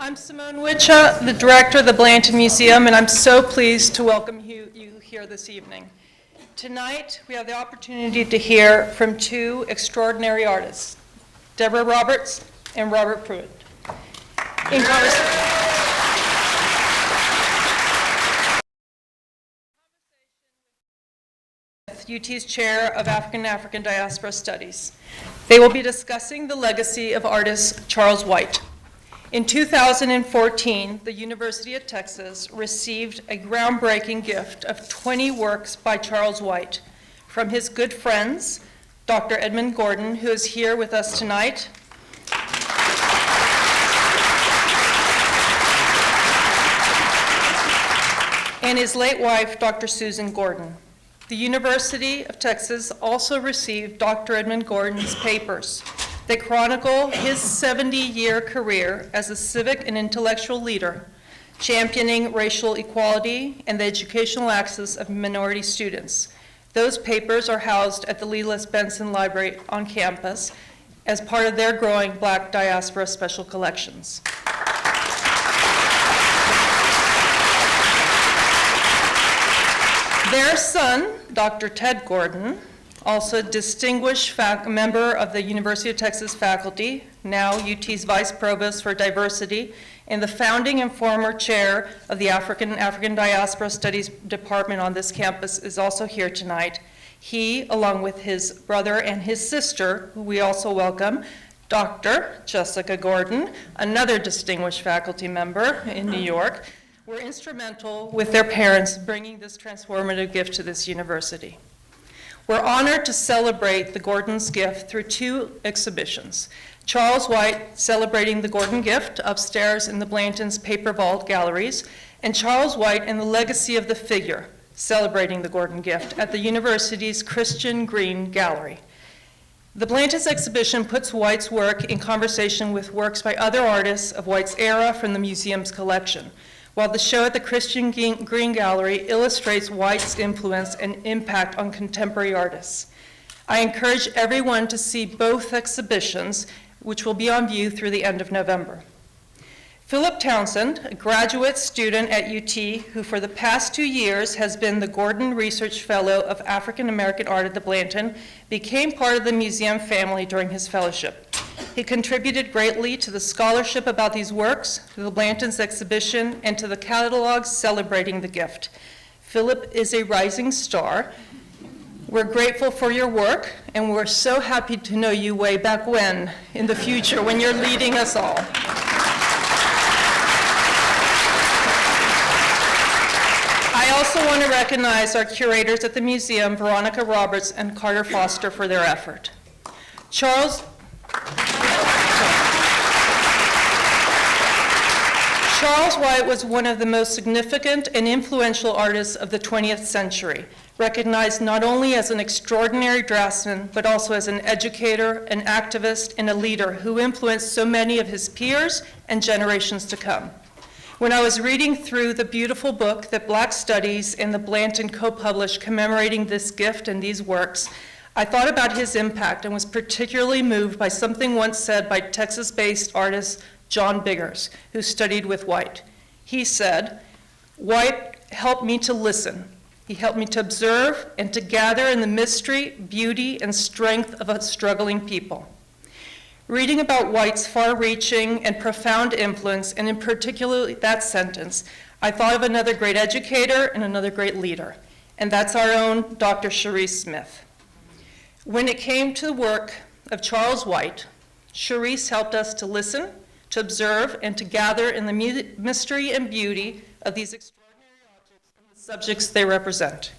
I'm Simone Witcha, the director of the Blanton Museum, and I'm so pleased to welcome you here this evening. Tonight, we have the opportunity to hear from two extraordinary artists, Deborah Roberts and Robert Pruitt. In UT's Chair of African Diaspora Studies. They will be discussing the legacy of artist Charles White. In 2014, the University of Texas received a groundbreaking gift of 20 works by Charles White from his good friends, Dr. Edmund Gordon, who is here with us tonight, and his late wife, Dr. Susan Gordon. The University of Texas also received Dr. Edmund Gordon's papers. They chronicle his 70-year career as a civic and intellectual leader, championing racial equality and the educational access of minority students. Those papers are housed at the Lee List Benson Library on campus as part of their growing Black Diaspora Special Collections. Their son, Dr. Ted Gordon, also a distinguished member of the University of Texas faculty, now UT's Vice Provost for Diversity, and the founding and former chair of the African Diaspora Studies Department on this campus, is also here tonight. He, along with his brother and his sister, who we also welcome, Dr. Jessica Gordon, another distinguished faculty member in New York, were instrumental with their parents bringing this transformative gift to this university. We're honored to celebrate the Gordon's gift through two exhibitions. Charles White, celebrating the Gordon gift upstairs in the Blanton's Paper Vault galleries, and Charles White and the legacy of the figure, celebrating the Gordon gift at the university's Christian Green Gallery. The Blanton's exhibition puts White's work in conversation with works by other artists of White's era from the museum's collection, while the show at the Christian Green Gallery illustrates White's influence and impact on contemporary artists. I encourage everyone to see both exhibitions, which will be on view through the end of November. Philip Townsend, a graduate student at UT, who for the past 2 years has been the Gordon Research Fellow of African American Art at the Blanton, became part of the museum family during his fellowship. He contributed greatly to the scholarship about these works, to the Blanton's exhibition, and to the catalogs celebrating the gift. Philip is a rising star. We're grateful for your work, and we're so happy to know you way back when, in the future, when you're leading us all. I also want to recognize our curators at the museum, Veronica Roberts and Carter Foster, for their effort. Charles White was one of the most significant and influential artists of the 20th century, recognized not only as an extraordinary draftsman, but also as an educator, an activist, and a leader who influenced so many of his peers and generations to come. When I was reading through the beautiful book that Black Studies and the Blanton co-published commemorating this gift and these works, I thought about his impact and was particularly moved by something once said by Texas-based artist John Biggers, who studied with White. He said, "White helped me to listen. He helped me to observe and to gather in the mystery, beauty, and strength of a struggling people." Reading about White's far-reaching and profound influence, and in particular that sentence, I thought of another great educator and another great leader, and that's our own Dr. Charisse Smith. When it came to the work of Charles White, Charisse helped us to listen, to observe, and to gather in the mystery and beauty of these extraordinary objects and the subjects they represent.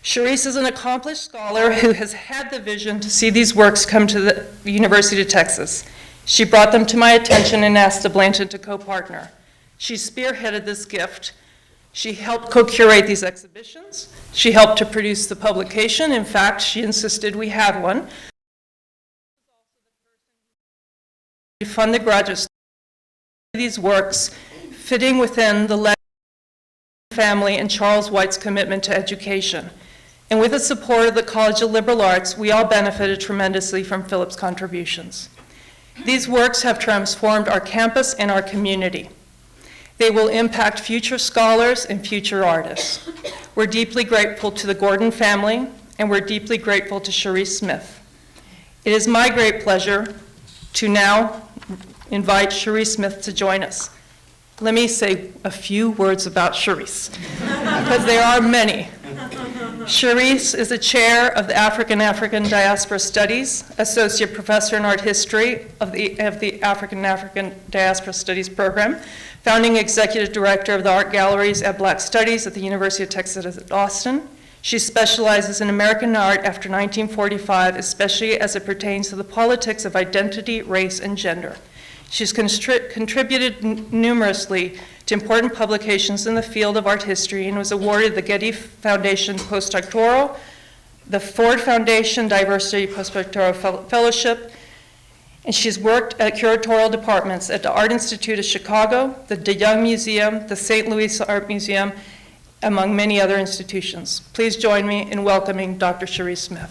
Charisse is an accomplished scholar who has had the vision to see these works come to the University of Texas. She brought them to my attention and asked the Blanton to co-partner. She spearheaded this gift. She helped co-curate these exhibitions. She helped to produce the publication. In fact, she insisted we had one. To fund the graduate students. These works fitting within the legacy of the family and Charles White's commitment to education. And with the support of the College of Liberal Arts, we all benefited tremendously from Philip's contributions. These works have transformed our campus and our community. They will impact future scholars and future artists. We're deeply grateful to the Gordon family, and we're deeply grateful to Charisse Smith. It is my great pleasure to now invite Charisse Smith to join us. Let me say a few words about Charisse, because there are many. Charisse is the chair of the African Diaspora Studies, associate professor in art history of the African Diaspora Studies program, founding executive director of the art galleries at Black Studies at the University of Texas at Austin. She specializes in American art after 1945, especially as it pertains to the politics of identity, race, and gender. She's contributed numerously to important publications in the field of art history and was awarded the Getty Foundation Postdoctoral, the Ford Foundation Diversity Postdoctoral Fellowship, and she's worked at curatorial departments at the Art Institute of Chicago, the De Young Museum, the St. Louis Art Museum, among many other institutions. Please join me in welcoming Dr. Cherise Smith.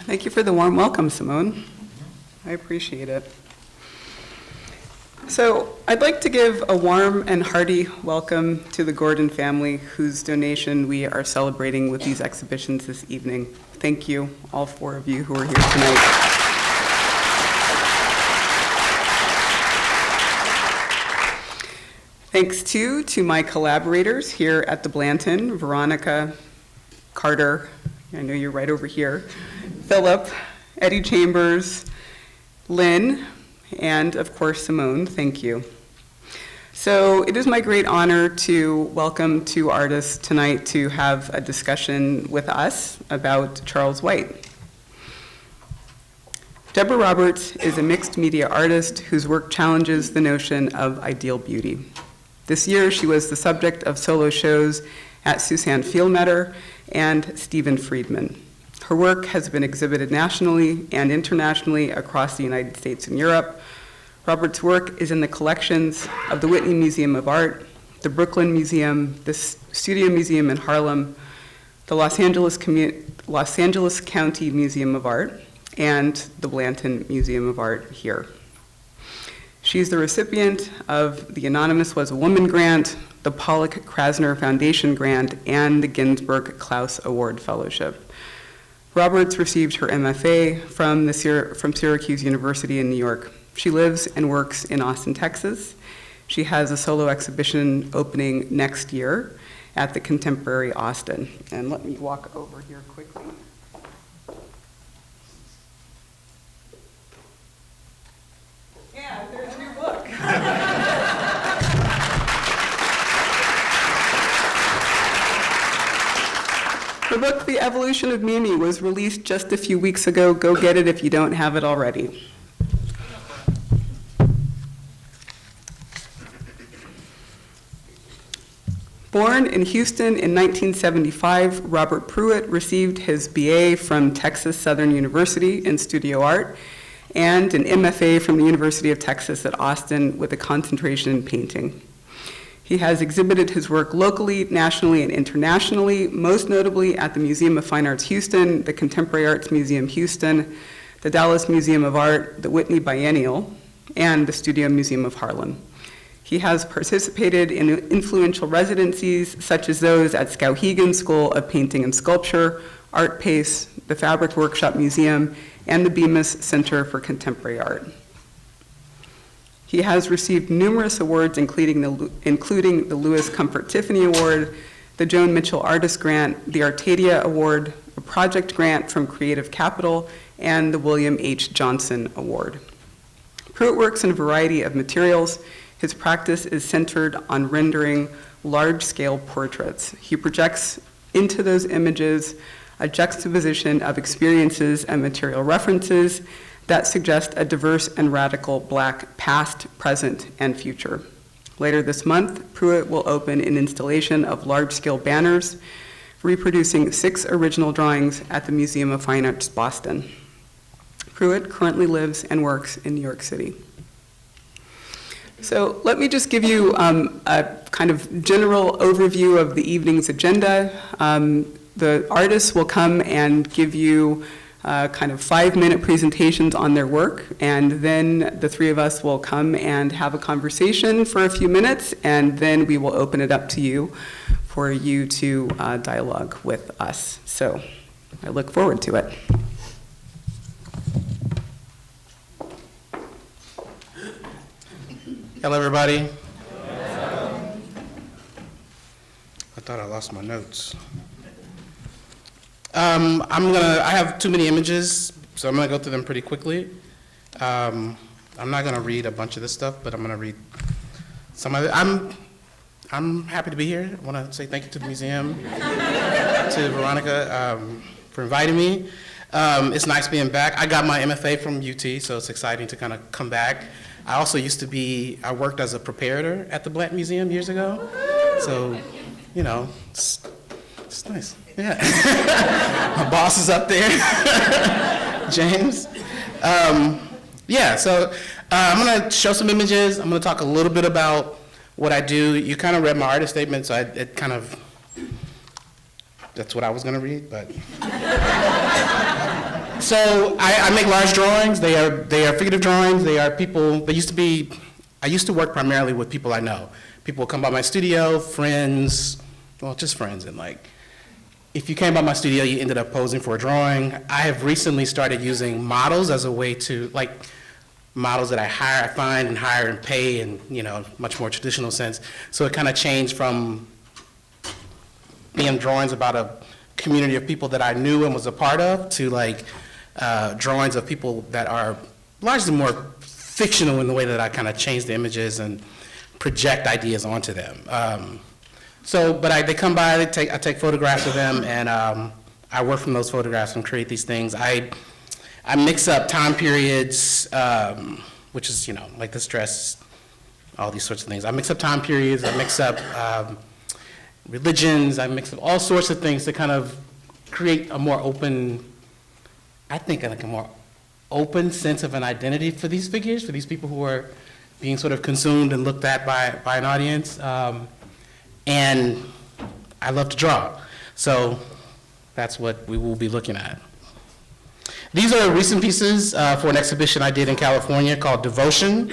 Thank you for the warm welcome, Simone. I appreciate it. So I'd like to give a warm and hearty welcome to the Gordon family, whose donation we are celebrating with these exhibitions this evening. Thank you, all four of you who are here tonight. Thanks too to my collaborators here at the Blanton, Veronica, Carter, I know you're right over here, Philip, Eddie Chambers, Lynn, and of course Simone, thank you. So it is my great honor to welcome two artists tonight to have a discussion with us about Charles White. Deborah Roberts is a mixed media artist whose work challenges the notion of ideal beauty. This year she was the subject of solo shows at Suzanne Fieldmetter and Stephen Friedman. Her work has been exhibited nationally and internationally across the United States and Europe. Roberts' work is in the collections of the Whitney Museum of Art, the Brooklyn Museum, the Studio Museum in Harlem, the Los Angeles County Museum of Art, and the Blanton Museum of Art here. She's the recipient of the Anonymous Was a Woman grant, the Pollock Krasner Foundation grant, and the Ginsberg Klaus Award Fellowship. Roberts received her MFA from Syracuse University in New York. She lives and works in Austin, Texas. She has a solo exhibition opening next year at the Contemporary Austin. And let me walk over here quickly. Yeah, there's your book. Her book, The Evolution of Mimi, was released just a few weeks ago. Go get it if you don't have it already. Born in Houston in 1975, Robert Pruitt received his BA from Texas Southern University in studio art and an MFA from the University of Texas at Austin with a concentration in painting. He has exhibited his work locally, nationally, and internationally, most notably at the Museum of Fine Arts Houston, the Contemporary Arts Museum Houston, the Dallas Museum of Art, the Whitney Biennial, and the Studio Museum of Harlem. He has participated in influential residencies such as those at Skowhegan School of Painting and Sculpture, Art Pace, the Fabric Workshop Museum, and the Bemis Center for Contemporary Art. He has received numerous awards, including the Louis Comfort Tiffany Award, the Joan Mitchell Artist Grant, the Arcadia Award, a project grant from Creative Capital, and the William H. Johnson Award. Pruitt works in a variety of materials. His practice is centered on rendering large-scale portraits. He projects into those images a juxtaposition of experiences and material references that suggest a diverse and radical Black past, present, and future. Later this month, Pruitt will open an installation of large-scale banners reproducing 6 original drawings at the Museum of Fine Arts, Boston. Pruitt currently lives and works in New York City. So let me just give you a kind of general overview of the evening's agenda. The artists will come and give you kind of 5-minute presentations on their work, and then the three of us will come and have a conversation for a few minutes, and then we will open it up to you for you to dialogue with us. So I look forward to it. Hello, everybody. I thought I lost my notes. I have too many images, so I'm gonna go through them pretty quickly. I'm not gonna read a bunch of this stuff, but I'm gonna read some of it. I'm happy to be here. I wanna say thank you to the museum, to Veronica, for inviting me. It's nice being back. I got my MFA from UT, so it's exciting to kind of come back. I also I worked as a preparator at the Blanton Museum years ago, so, you know, it's nice. Yeah. My boss is up there, James. Yeah, so I'm going to show some images. I'm going to talk a little bit about what I do. You kind of read my artist statement, so that's what I was going to read, but. So I make large drawings. They are figurative drawings. They are people, I used to work primarily with people I know. People come by my studio, friends, well, just friends, and like, if you came by my studio, you ended up posing for a drawing. I have recently started using models as a way to, like, models that I find and hire and pay in, you know, much more traditional sense. So it kind of changed from being drawings about a community of people that I knew and was a part of to like drawings of people that are largely more fictional in the way that I kind of change the images and project ideas onto them. They come by, I take photographs of them, and I work from those photographs and create these things. I mix up time periods, which is, you know, like this dress, all these sorts of things. I mix up time periods, I mix up religions, I mix up all sorts of things to kind of create a more open, I think like a more open sense of an identity for these figures, for these people who are being sort of consumed and looked at by an audience. And I love to draw. So that's what we will be looking at. These are recent pieces for an exhibition I did in California called Devotion.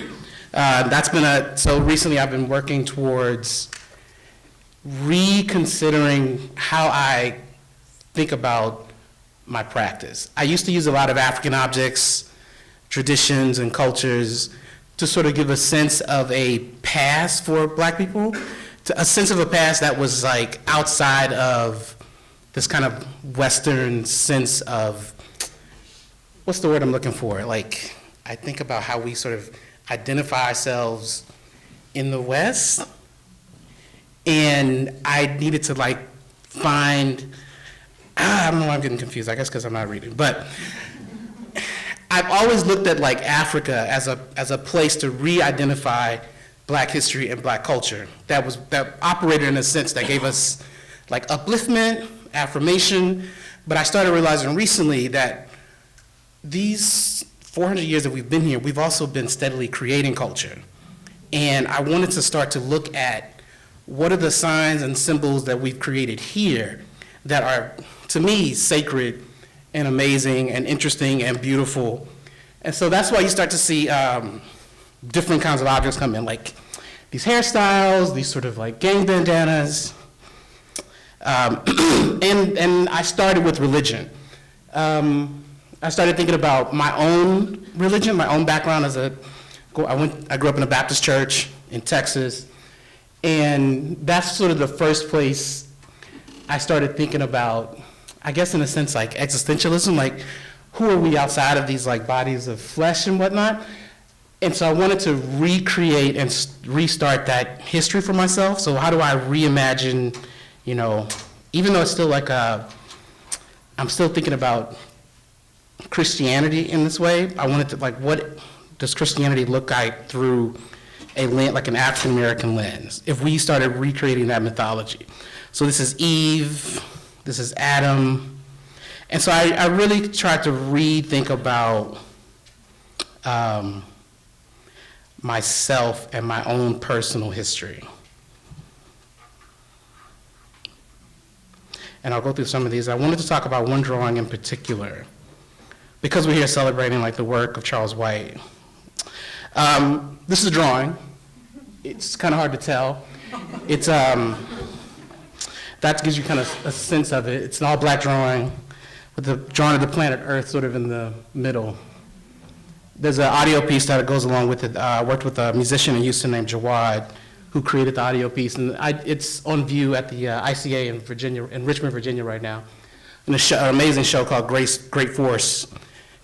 So recently I've been working towards reconsidering how I think about my practice. I used to use a lot of African objects, traditions, and cultures to sort of give a sense of a past for Black people, a sense of a past that was like outside of this kind of Western sense of, what's the word I'm looking for? Like, I think about how we sort of identify ourselves in the West, and I needed to like find, I don't know why I'm getting confused, I guess because I'm not reading, but I've always looked at like Africa as a place to re-identify Black history and Black culture that operated in a sense that gave us like upliftment, affirmation, but I started realizing recently that these 400 years that we've been here, we've also been steadily creating culture. And I wanted to start to look at what are the signs and symbols that we've created here that are, to me, sacred and amazing and interesting and beautiful. And so that's why you start to see different kinds of objects come in, like these hairstyles, these sort of like gang bandanas. And I started with religion. I started thinking about my own religion, my own background I grew up in a Baptist church in Texas, and that's sort of the first place I started thinking about, I guess in a sense like existentialism, like who are we outside of these like bodies of flesh and whatnot? And so I wanted to recreate and restart that history for myself. So how do I reimagine, you know, even though it's still like I'm still thinking about Christianity in this way, I wanted to like, what does Christianity look like through a lens, like an African American lens, if we started recreating that mythology? So this is Eve, this is Adam. And so I really tried to rethink about myself and my own personal history. and I'll go through some of these. I wanted to talk about one drawing in particular, because we're here celebrating like the work of Charles White. This is a drawing. It's kind of hard to tell. It's, that gives you kind of a sense of it. It's an all-black drawing with the drawing of the planet Earth sort of in the middle. There's an audio piece that goes along with it. I worked with a musician in Houston named Jawad, who created the audio piece, and it's on view at the ICA in Richmond, Virginia right now. And an amazing show called Great Force,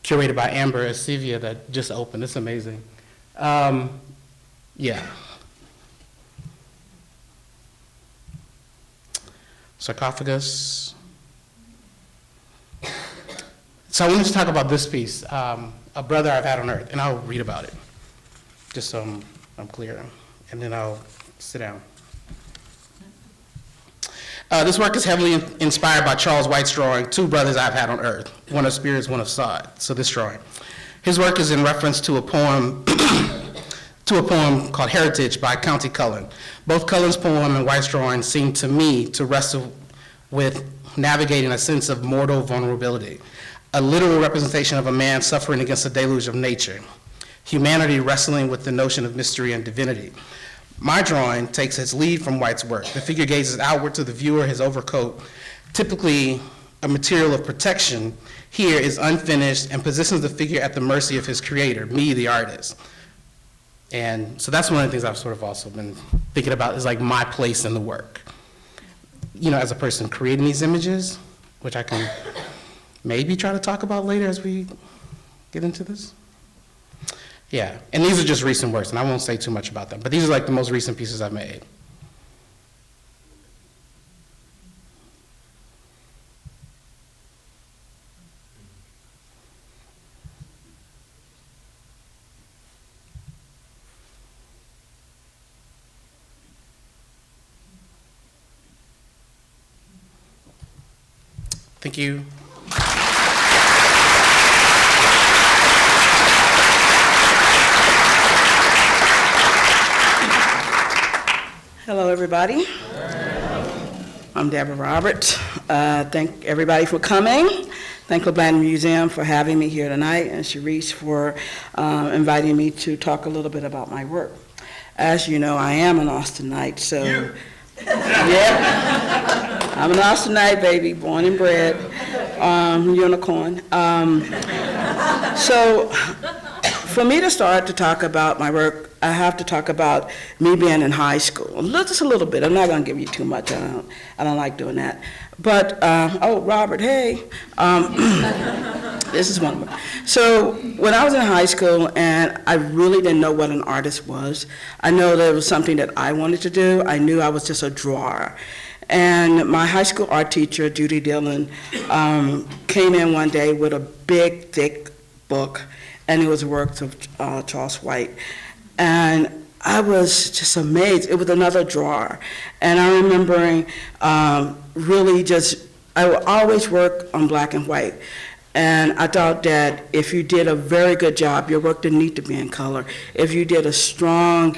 curated by Amber Esivia that just opened. It's amazing. Yeah. Sarcophagus. So I wanted to talk about this piece, A Brother I've Had on Earth, and I'll read about it, just so I'm clear, and then I'll sit down. This work is heavily inspired by Charles White's drawing, Two Brothers I've Had on Earth, one of spirits, one of sod. So this drawing. His work is in reference to a poem called Heritage by County Cullen. Both Cullen's poem and White's drawing seem to me to wrestle with navigating a sense of mortal vulnerability, a literal representation of a man suffering against the deluge of nature, humanity wrestling with the notion of mystery and divinity. My drawing takes its lead from White's work. The figure gazes outward to the viewer, his overcoat, typically a material of protection, here is unfinished and positions the figure at the mercy of his creator, me, the artist. And so that's one of the things I've sort of also been thinking about, is like my place in the work. You know, as a person creating these images, which I can maybe try to talk about later as we get into this. Yeah, and these are just recent works, and I won't say too much about them, but these are like the most recent pieces I've made. Thank you. Hello, everybody. I'm Deborah Roberts. Thank everybody for coming. Thank the Blanton Museum for having me here tonight, and Charisse for inviting me to talk a little bit about my work. As you know, I am an Austinite, so yeah, I'm an Austinite baby, born and bred, unicorn. So for me to start to talk about my work, I have to talk about me being in high school. Just a little bit. I'm not going to give you too much. I don't like doing that. But, oh, Robert, hey. This is one of them. So when I was in high school and I really didn't know what an artist was, I know that it was something that I wanted to do. I knew I was just a drawer. And my high school art teacher, Judy Dillon, came in one day with a big, thick book, and it was works of Charles White. And I was just amazed. It was another drawer. And I remembering really just, I would always work on black and white. And I thought that if you did a very good job, your work didn't need to be in color. If you did a strong,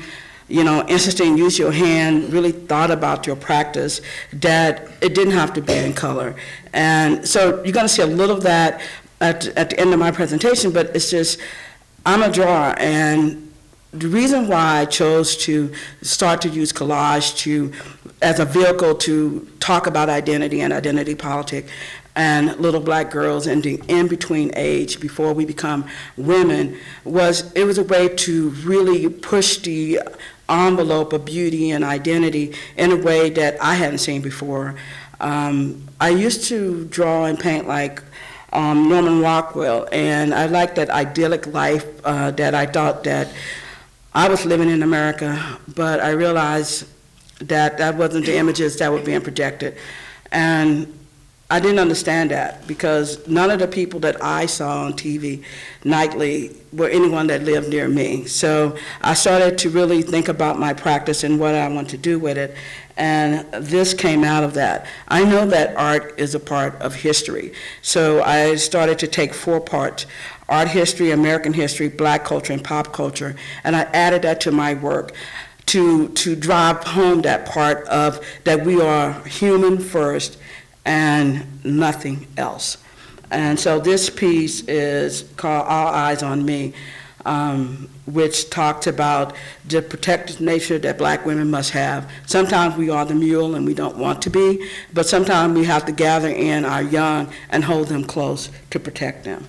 interesting, use your hand, really thought about your practice, that it didn't have to be in color. And so you're gonna see a little of that at the end of my presentation, but it's just, I'm a drawer, and the reason why I chose to start to use collage as a vehicle to talk about identity and identity politics and little black girls and the in-between age before we become women was a way to really push the envelope of beauty and identity in a way that I hadn't seen before. I used to draw and paint like Norman Rockwell, and I liked that idyllic life that I thought that I was living in America, but I realized that that wasn't the images that were being projected. And I didn't understand that because none of the people that I saw on TV nightly were anyone that lived near me. So I started to really think about my practice and what I want to do with it. And this came out of that. I know that art is a part of history. So I started to take 4 parts: art history, American history, black culture, and pop culture. And I added that to my work to drive home that part of that we are human first and nothing else. And so this piece is called All Eyes on Me, which talks about the protective nature that black women must have. Sometimes we are the mule and we don't want to be, but sometimes we have to gather in our young and hold them close to protect them.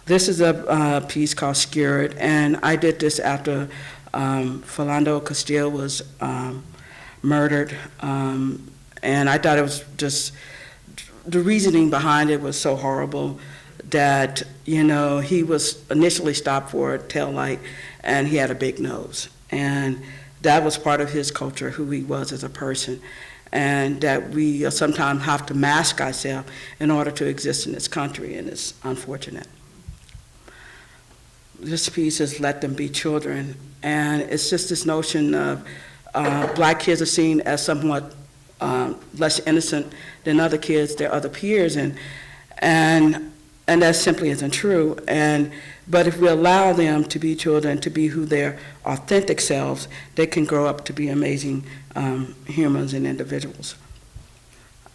This is a piece called Skewered, and I did this after Philando Castile was murdered, and I thought it was just, the reasoning behind it was so horrible that, you know, he was initially stopped for a tail light and he had a big nose. And that was part of his culture, who he was as a person, and that we sometimes have to mask ourselves in order to exist in this country, and it's unfortunate. This piece is Let Them Be Children, and it's just this notion of black kids are seen as somewhat less innocent than other kids, their other peers, and that simply isn't true. But if we allow them to be children, to be who their authentic selves, they can grow up to be amazing humans and individuals.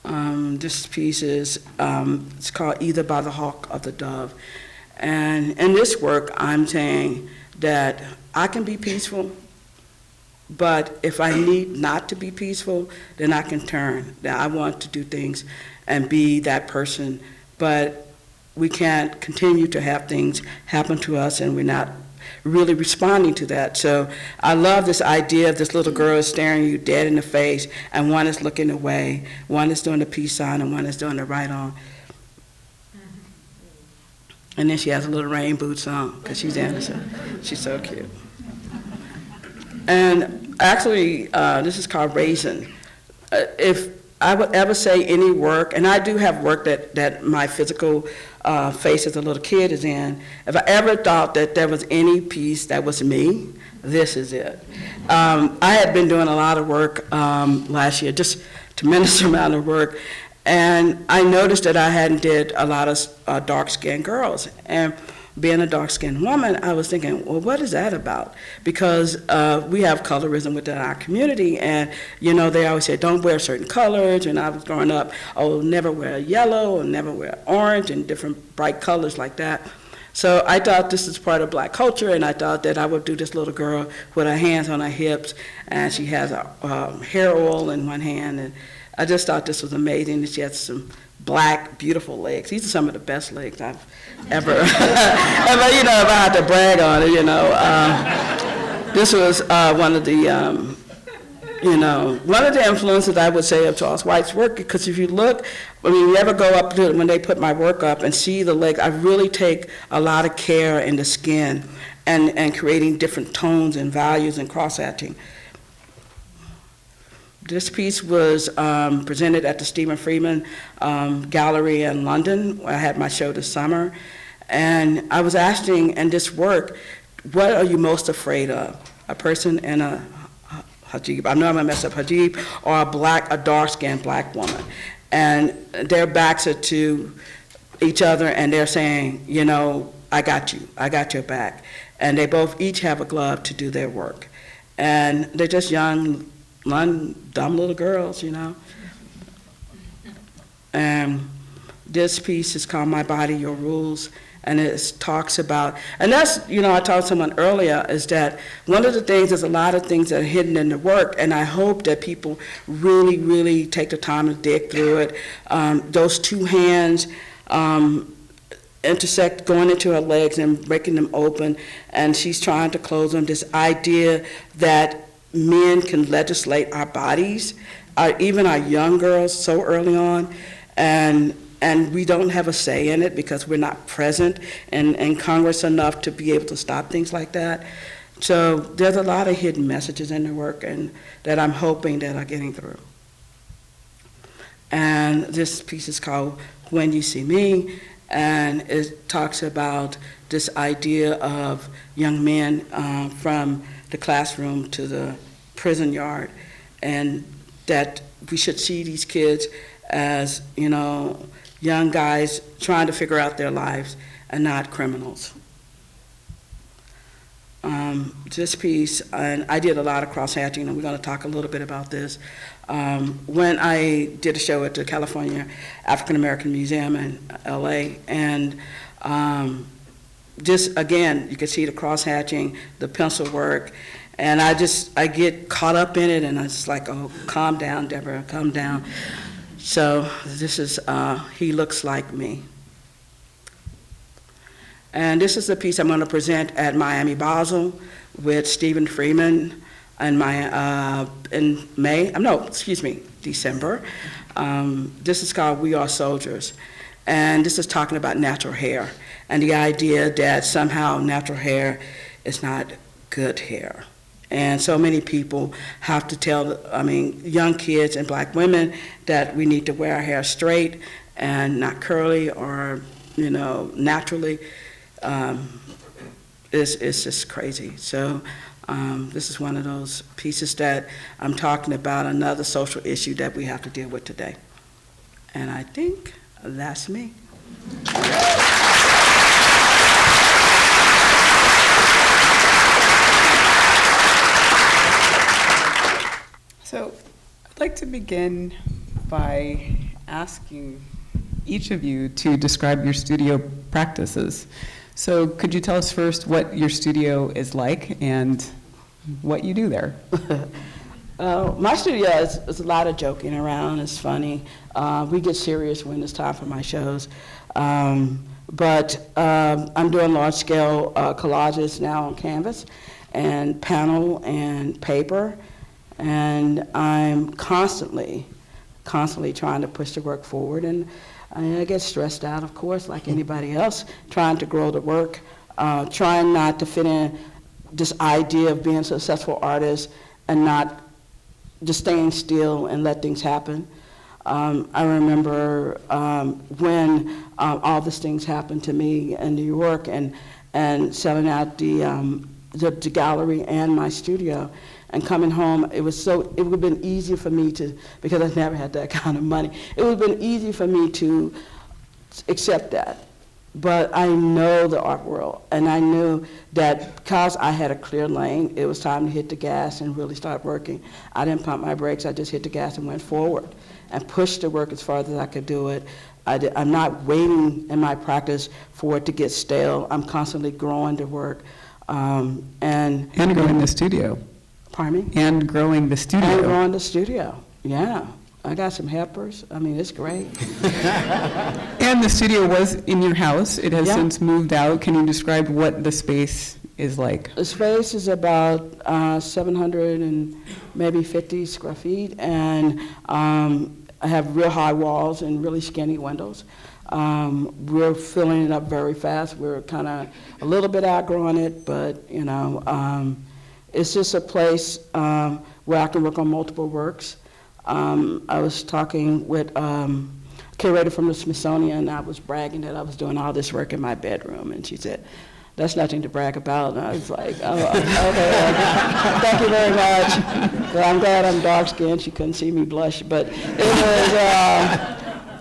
This piece is it's called Either by the Hawk or the Dove. And in this work, I'm saying that I can be peaceful, but if I need not to be peaceful, then I can turn. That I want to do things and be that person, but we can't continue to have things happen to us and we're not really responding to that. So I love this idea of this little girl staring you dead in the face, and one is looking away, one is doing the peace sign, and one is doing the right on. And then she has a little rain boots on because she's innocent. She's so cute. And actually, this is called Raisin. If I would ever say any work, and I do have work that my physical face as a little kid is in, if I ever thought that there was any piece that was me, this is it. I had been doing a lot of work last year, just tremendous amount of work, and I noticed that I hadn't did a lot of dark-skinned girls. And being a dark-skinned woman, I was thinking, well, what is that about? Because we have colorism within our community, and you know, they always say, don't wear certain colors. And I was growing up, oh, never wear yellow, or never wear orange, and different bright colors like that. So I thought this is part of black culture, and I thought that I would do this little girl with her hands on her hips, and she has a hair oil in one hand, and I just thought this was amazing, that she had some black, beautiful legs. These are some of the best legs I've ever, if I had to brag on it, this was one of the, one of the influences I would say of Charles White's work, because if you look, you ever go up to, when they put my work up and see the legs, I really take a lot of care in the skin and creating different tones and values and cross-hatching. This piece was presented at the Stephen Freeman Gallery in London, where I had my show this summer. And I was asking in this work, what are you most afraid of? A person in a hijab, I know I'm gonna mess up, hijab, or a dark-skinned black woman. And their backs are to each other, and they're saying, I got you, I got your back. And they both each have a glove to do their work. And they're just young, dumb little girls, And this piece is called My Body, Your Rules, and it talks about, and that's, I told someone earlier, is that one of the things, there's a lot of things that are hidden in the work, and I hope that people really, really take the time to dig through it. Those two hands intersect, going into her legs and breaking them open, and she's trying to close them. This idea that men can legislate our bodies, even our young girls so early on, and we don't have a say in it because we're not present in Congress enough to be able to stop things like that. So there's a lot of hidden messages in the work, and that I'm hoping that are getting through. And this piece is called When You See Me, and it talks about this idea of young men from the classroom to the prison yard, and that we should see these kids as, young guys trying to figure out their lives and not criminals. this piece, and I did a lot of cross-hatching, and we're going to talk a little bit about this. When I did a show at the California African American Museum in LA, and just again, you can see the cross-hatching, the pencil work, and I get caught up in it, and I just like, oh, calm down, Deborah, calm down. So this is He Looks Like Me. And this is the piece I'm going to present at Miami Basel with Stephen Freeman in December. This is called We Are Soldiers. And this is talking about natural hair and the idea that somehow natural hair is not good hair. And so many people have to tell, young kids and black women that we need to wear our hair straight and not curly or, naturally. It's just crazy. So this is one of those pieces that I'm talking about, another social issue that we have to deal with today. And I think that's me. So I'd like to begin by asking each of you to describe your studio practices. So could you tell us first what your studio is like and what you do there? My studio is a lot of joking around. It's funny. We get serious when it's time for my shows. But I'm doing large-scale collages now on canvas and panel and paper. And I'm constantly trying to push the work forward. And I get stressed out, of course, like anybody else, trying to grow the work, trying not to fit in this idea of being a successful artist and not just staying still and let things happen. I remember when all these things happened to me in New York and selling out the gallery and my studio. And coming home, it would have been easier for me to, because I never had that kind of money, it would have been easy for me to accept that. But I know the art world, and I knew that because I had a clear lane, it was time to hit the gas and really start working. I didn't pump my brakes, I just hit the gas and went forward and pushed the work as far as I could do it. I'm not waiting in my practice for it to get stale. I'm constantly growing the work. And growing the studio. Pardon me? And growing the studio. And growing the studio, yeah. I got some helpers. It's great. And the studio was in your house. It has Yeah. since moved out. Can you describe what the space is like? The space is about 700 and maybe 50 square feet, and I have real high walls and really skinny windows. We're filling it up very fast. We're kind of a little bit outgrowing it, but it's just a place where I can work on multiple works. I was talking with a curator from the Smithsonian, and I was bragging that I was doing all this work in my bedroom, and she said, "That's nothing to brag about." And I was like, "Oh, okay, thank you very much." Well, I'm glad I'm dark-skinned. She couldn't see me blush, but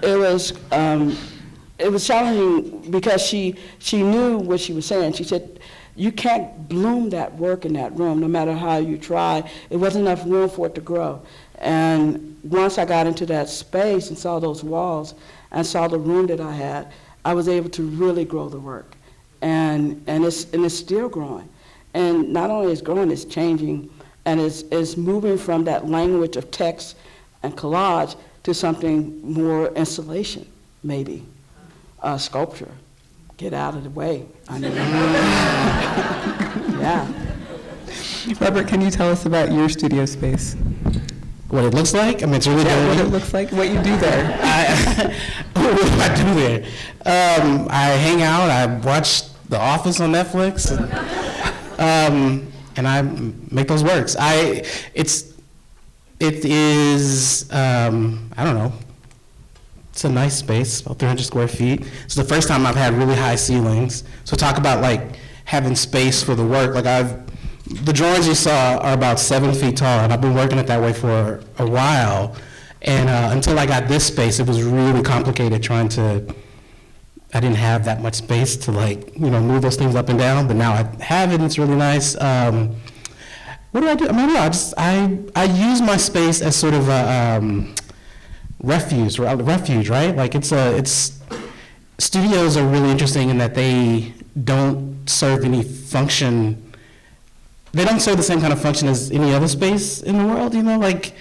it was challenging because she knew what she was saying. She said, "You can't bloom that work in that room, no matter how you try. It wasn't enough room for it to grow." And once I got into that space and saw those walls and saw the room that I had, I was able to really grow the work. And it's still growing. And not only is growing, it's changing, and it's moving from that language of text and collage to something more installation, maybe, sculpture. Get out of the way. Yeah. Robert, can you tell us about your studio space? What it looks like? It's really Yeah, what dirty. it looks like, what you do there. What do I do there? I hang out, I watch The Office on Netflix, and I make those works. It is, I don't know, it's a nice space, about 300 square feet. It's the first time I've had really high ceilings. So talk about having space for the work. The drawings you saw are about 7 feet tall, and I've been working it that way for a while. And until I got this space, it was really complicated trying to I didn't have that much space to like, move those things up and down, but now I have it and it's really nice. What do I do? I mean, I use my space as sort of a refuge, right? Like studios are really interesting in that they don't serve any function. They don't serve the same kind of function as any other space in the world, like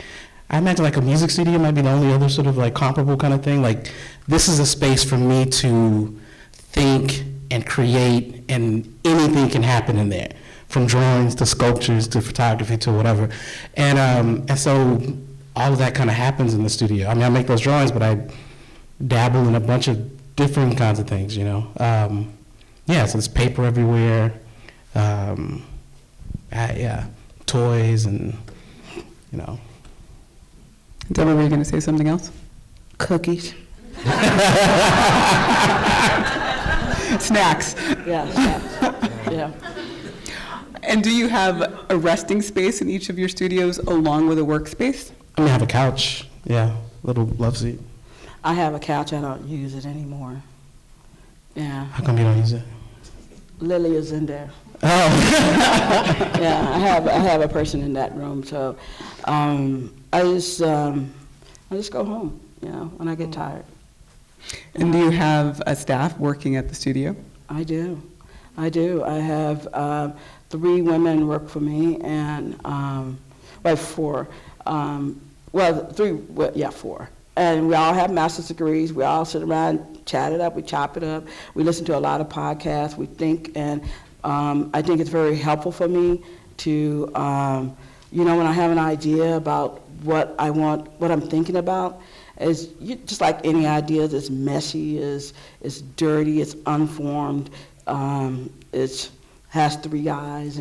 I imagine like a music studio might be the only other sort of like comparable kind of thing. Like this is a space for me to think and create, and anything can happen in there, from drawings to sculptures to photography to whatever. And so all of that kind of happens in the studio. I mean, I make those drawings, but I dabble in a bunch of different kinds of things, so there's paper everywhere, toys and, Deborah, were you going to say something else? Cookies. Snacks. Yeah, yeah. And do you have a resting space in each of your studios along with a workspace? I have a couch, little love seat. I have a couch. I don't use it anymore. Yeah. How come you don't use it? Lily is in there. Oh. Yeah, I have a person in that room, so I just go home, when I get tired. And do you have a staff working at the studio? I do. I have 3 women work for me, and 4. 4. And we all have master's degrees. We all sit around, chat it up, we chop it up. We listen to a lot of podcasts. We think, and I think it's very helpful for me to, when I have an idea about what I want, what I'm thinking about, just like any idea, it's messy, it's dirty, it's unformed, it has 3 eyes,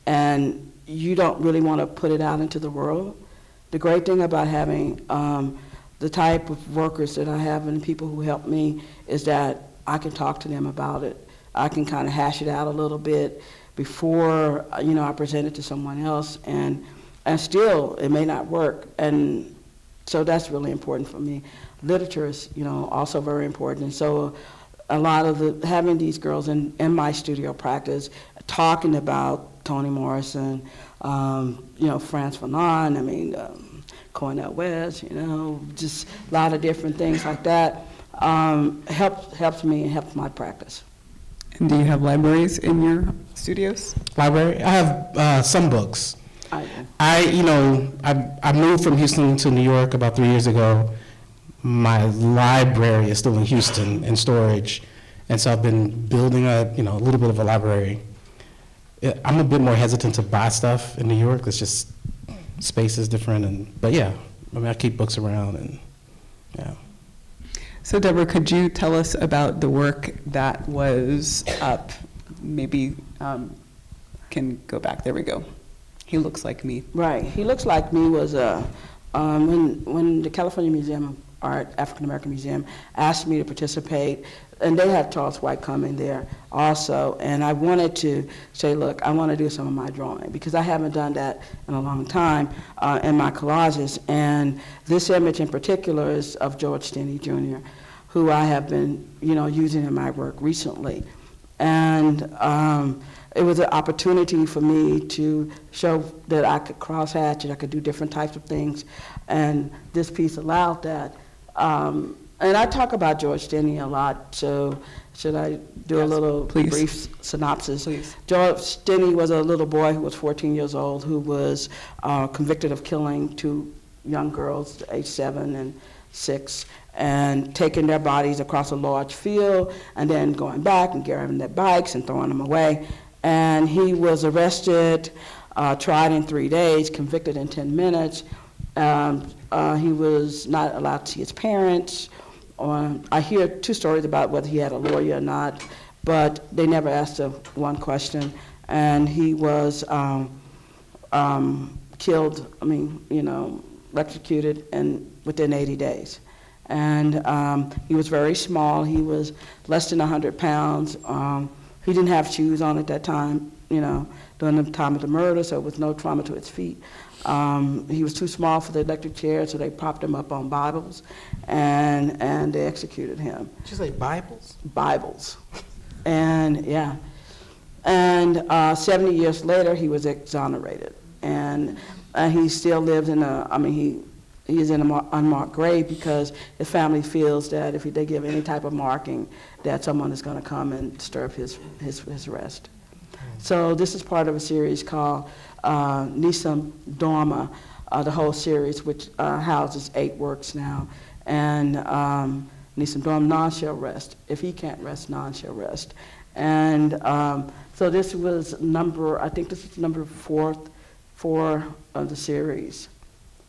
and you don't really want to put it out into the world. The great thing about having the type of workers that I have and people who help me is that I can talk to them about it. I can kind of hash it out a little bit before I present it to someone else, and still it may not work, and so that's really important for me. Literature is also very important, and so a lot of having these girls in my studio practice talking about Toni Morrison, Frantz Fanon, Cornel West, just a lot of different things like that helps me and helps my practice. And do you have libraries in your studios? Library? I have some books. I do. I moved from Houston to New York about 3 years ago. My library is still in Houston in storage, and so I've been building a little bit of a library. I'm a bit more hesitant to buy stuff in New York. It's just space is different, but I keep books around and yeah. So Deborah, could you tell us about the work that was up? Maybe can go back. There we go. He looks like me. Right. He looks like me was when the California Museum of Art, African American Museum, asked me to participate, and they have Charles White come in there also, and I wanted to say, look, I want to do some of my drawing, because I haven't done that in a long time in my collages, and this image in particular is of George Stinney Jr., who I have been, using in my work recently, and it was an opportunity for me to show that I could cross-hatch and I could do different types of things, and this piece allowed that. And I talk about George Stinney a lot, so should I do a little brief synopsis? Please. George Stinney was a little boy who was 14 years old who was convicted of killing 2 young girls, age 7 and 6, and taking their bodies across a large field and then going back and grabbing their bikes and throwing them away. And he was arrested, tried in 3 days, convicted in 10 minutes. He was not allowed to see his parents. I hear 2 stories about whether he had a lawyer or not, but they never asked him one question. And he was killed, electrocuted within 80 days. And he was very small. He was less than 100 pounds. He didn't have shoes on at that time. during the time of the murder, so with no trauma to his feet. He was too small for the electric chair, so they propped him up on Bibles, and they executed him. Did you say Bibles? Bibles. And, yeah. And 70 years later, he was exonerated. And he still lives in he's in an unmarked grave because his family feels that if they give any type of marking, that someone is going to come and disturb his rest. So this is part of a series called Nisam Dorma, the whole series, which houses 8 works now. And Nisam Dorma, none shall rest. If he can't rest, none shall rest. And so this was I think this is number 4 of the series.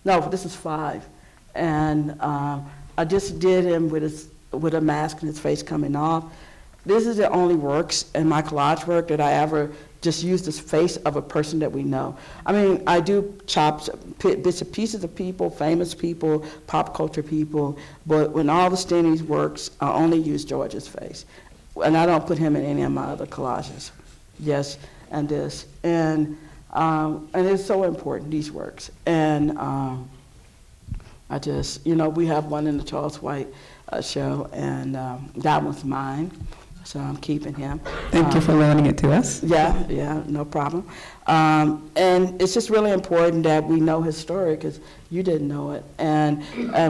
No, this is 5. And I just did him with a mask and his face coming off. This is the only works in my collage work that I ever just used the face of a person that we know. I mean, I do chops, bits and pieces of people, famous people, pop culture people, but when all the Stinney's works, I only use George's face. And I don't put him in any of my other collages. Yes, and this. And it's so important, these works. And I just, we have one in the Charles White show, and that one's mine. So I'm keeping him. Thank you for loaning it to us. Yeah, no problem. And it's just really important that we know his story because you didn't know it. And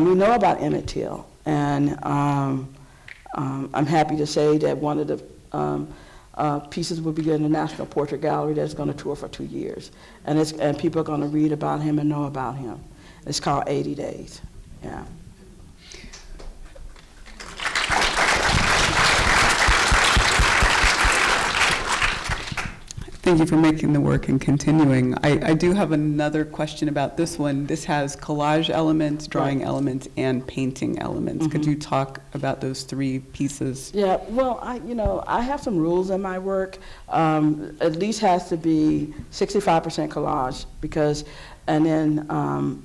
we know about Emmett Till. And I'm happy to say that one of the pieces will be in the National Portrait Gallery that's going to tour for 2 years. And people are going to read about him and know about him. It's called 80 Days. Yeah. Thank you for making the work and continuing. I do have another question about this one. This has collage elements, drawing elements, and painting elements. Could you talk about those 3 pieces? Yeah, well, I have some rules in my work. At least has to be 65% collage and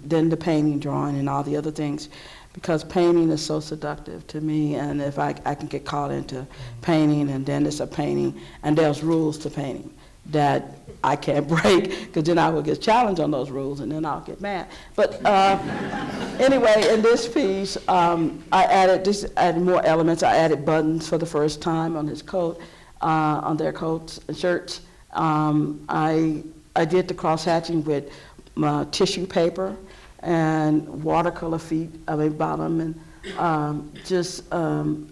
then the painting, drawing, and all the other things. Because painting is so seductive to me, and if I can get caught into painting, and then it's a painting, and there's rules to painting that I can't break, because then I will get challenged on those rules, and then I'll get mad. But anyway, in this piece, I added more elements. I added buttons for the first time on his coat, on their coats and shirts. I did the cross-hatching with tissue paper and watercolor bottom, and just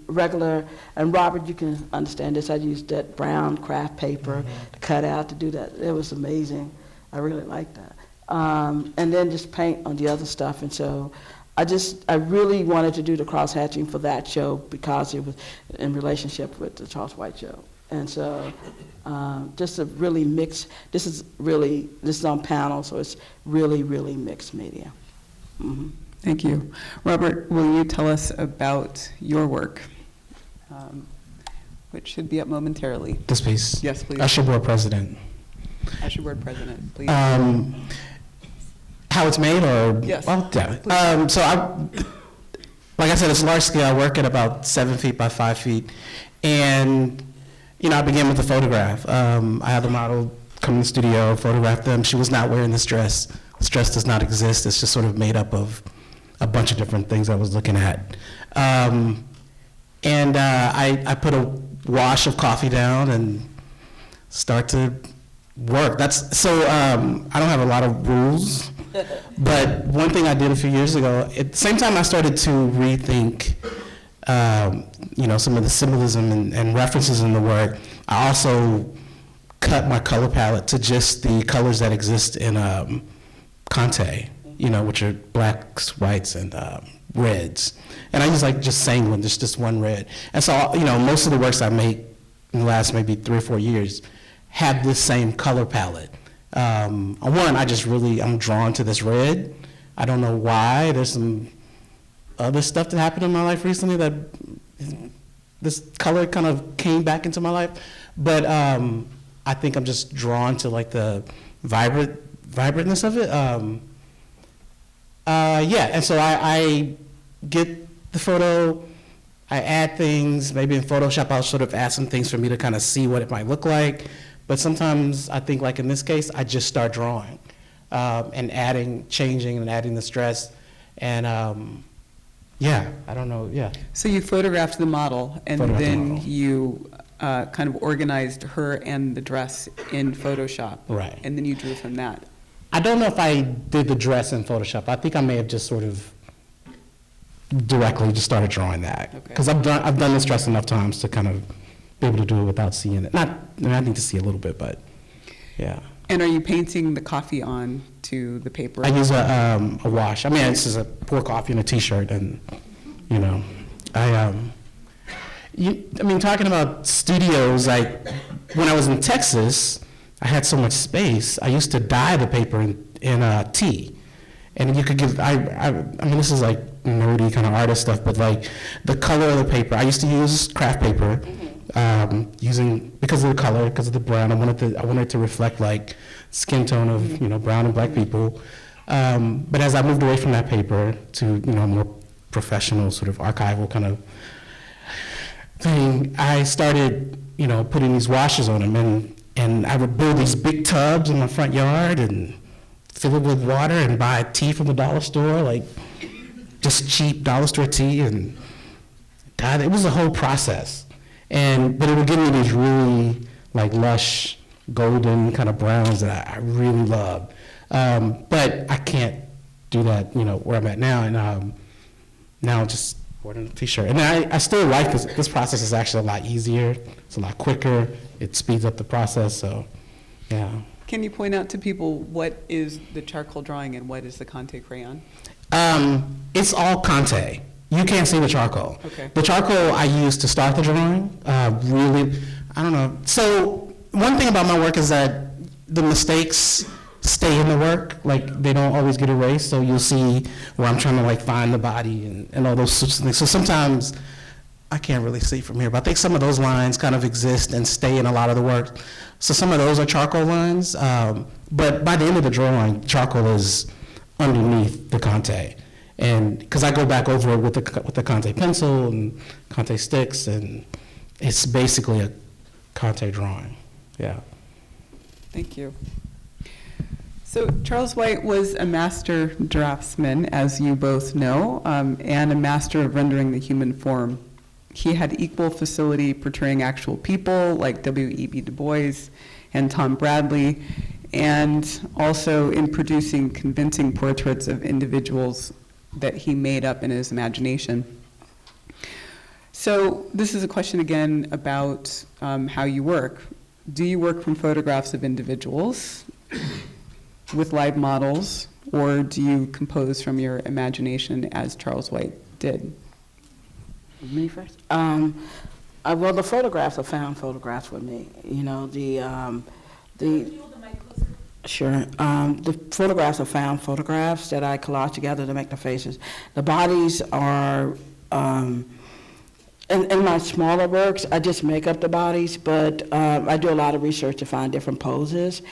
regular, and Robert, you can understand this, I used that brown craft paper to cut out to do that. It was amazing. I really liked that. And then just paint on the other stuff. And so I really wanted to do the cross-hatching for that show because it was in relationship with the Charles White show. And so just a really mixed, this is on panel, so it's really, really mixed media. Mm-hmm. Thank you. Robert, will you tell us about your work, which should be up momentarily? This piece? Yes, please. Usher Board President. Usher Board President, please. How it's made, or? Yes. Well, yeah. Like I said, it's large scale. I work at about 7 feet by 5 feet. And, I began with a photograph. I had the model come in the studio, photograph them. She was not wearing this dress. This dress does not exist. It's just sort of made up of a bunch of different things I was looking at. I put a wash of coffee down and start to work. I don't have a lot of rules, but one thing I did a few years ago, at the same time I started to rethink some of the symbolism and references in the work, I also cut my color palette to just the colors that exist in Conte, which are blacks, whites, and reds. And I use just sanguine, just one red. And so, most of the works I make in the last maybe 3 or 4 years have this same color palette. I'm drawn to this red. I don't know why. There's some other stuff that happened in my life recently that this color kind of came back into my life. But I think I'm just drawn to the vibrantness of it. And so I get the photo, I add things, maybe in Photoshop I'll sort of add some things for me to kind of see what it might look like, But sometimes I think, like in this case, I just start drawing and changing and adding the stress. And yeah, I don't know, yeah. So you photographed the model, and then you kind of organized her and the dress in Photoshop. Right. And then you drew from that. I don't know if I did the dress in Photoshop. I think I may have just sort of directly just started drawing that. Okay. Because I've done this dress enough times to kind of be able to do it without seeing it. I need to see a little bit, but yeah. And are you painting the coffee on to the paper? I use a wash. I mean, this is a pour coffee in a T-shirt, and you know, I mean, talking about studios, like when I was in Texas, I had so much space. I used to dye the paper in tea, and you could give. I mean, this is like nerdy kind of artist stuff, but like the color of the paper. I used to use craft paper. Because of the color, because of the brown, I wanted it to reflect like skin tone of brown and black people. But as I moved away from that paper to more professional sort of archival kind of thing, I started putting these washes on them, and I would build these big tubs in my front yard and fill it with water and buy tea from the dollar store, like just cheap dollar store tea, and God, it was a whole process. But it would give me these really like lush, golden kind of browns that I really loved. But I can't do that, where I'm at now. And now just wearing a T-shirt. And I still like this. This process is actually a lot easier. It's a lot quicker. It speeds up the process. So, yeah. Can you point out to people what is the charcoal drawing and what is the Conte crayon? It's all Conte. You can't see the charcoal. Okay. The charcoal I use to start the drawing, really, I don't know. So one thing about my work is that the mistakes stay in the work, like they don't always get erased. So you'll see where I'm trying to like find the body and all those sorts of things. So sometimes I can't really see from here, but I think some of those lines kind of exist and stay in a lot of the work. So some of those are charcoal lines, but by the end of the drawing, charcoal is underneath the Conte. And because I go back over it with the Conte pencil and Conte sticks, and it's basically a Conte drawing. Yeah. Thank you. So Charles White was a master draftsman, as you both know, and a master of rendering the human form. He had equal facility portraying actual people like W.E.B. Du Bois and Tom Bradley, and also in producing convincing portraits of individuals that he made up in his imagination. So this is a question again about how you work. Do you work from photographs of individuals with live models, or do you compose from your imagination as Charles White did? Me first? Well, the photographs are found photographs with me. Sure. The photographs are found photographs that I collage together to make the faces. The bodies are, in my smaller works, I just make up the bodies, but I do a lot of research to find different poses.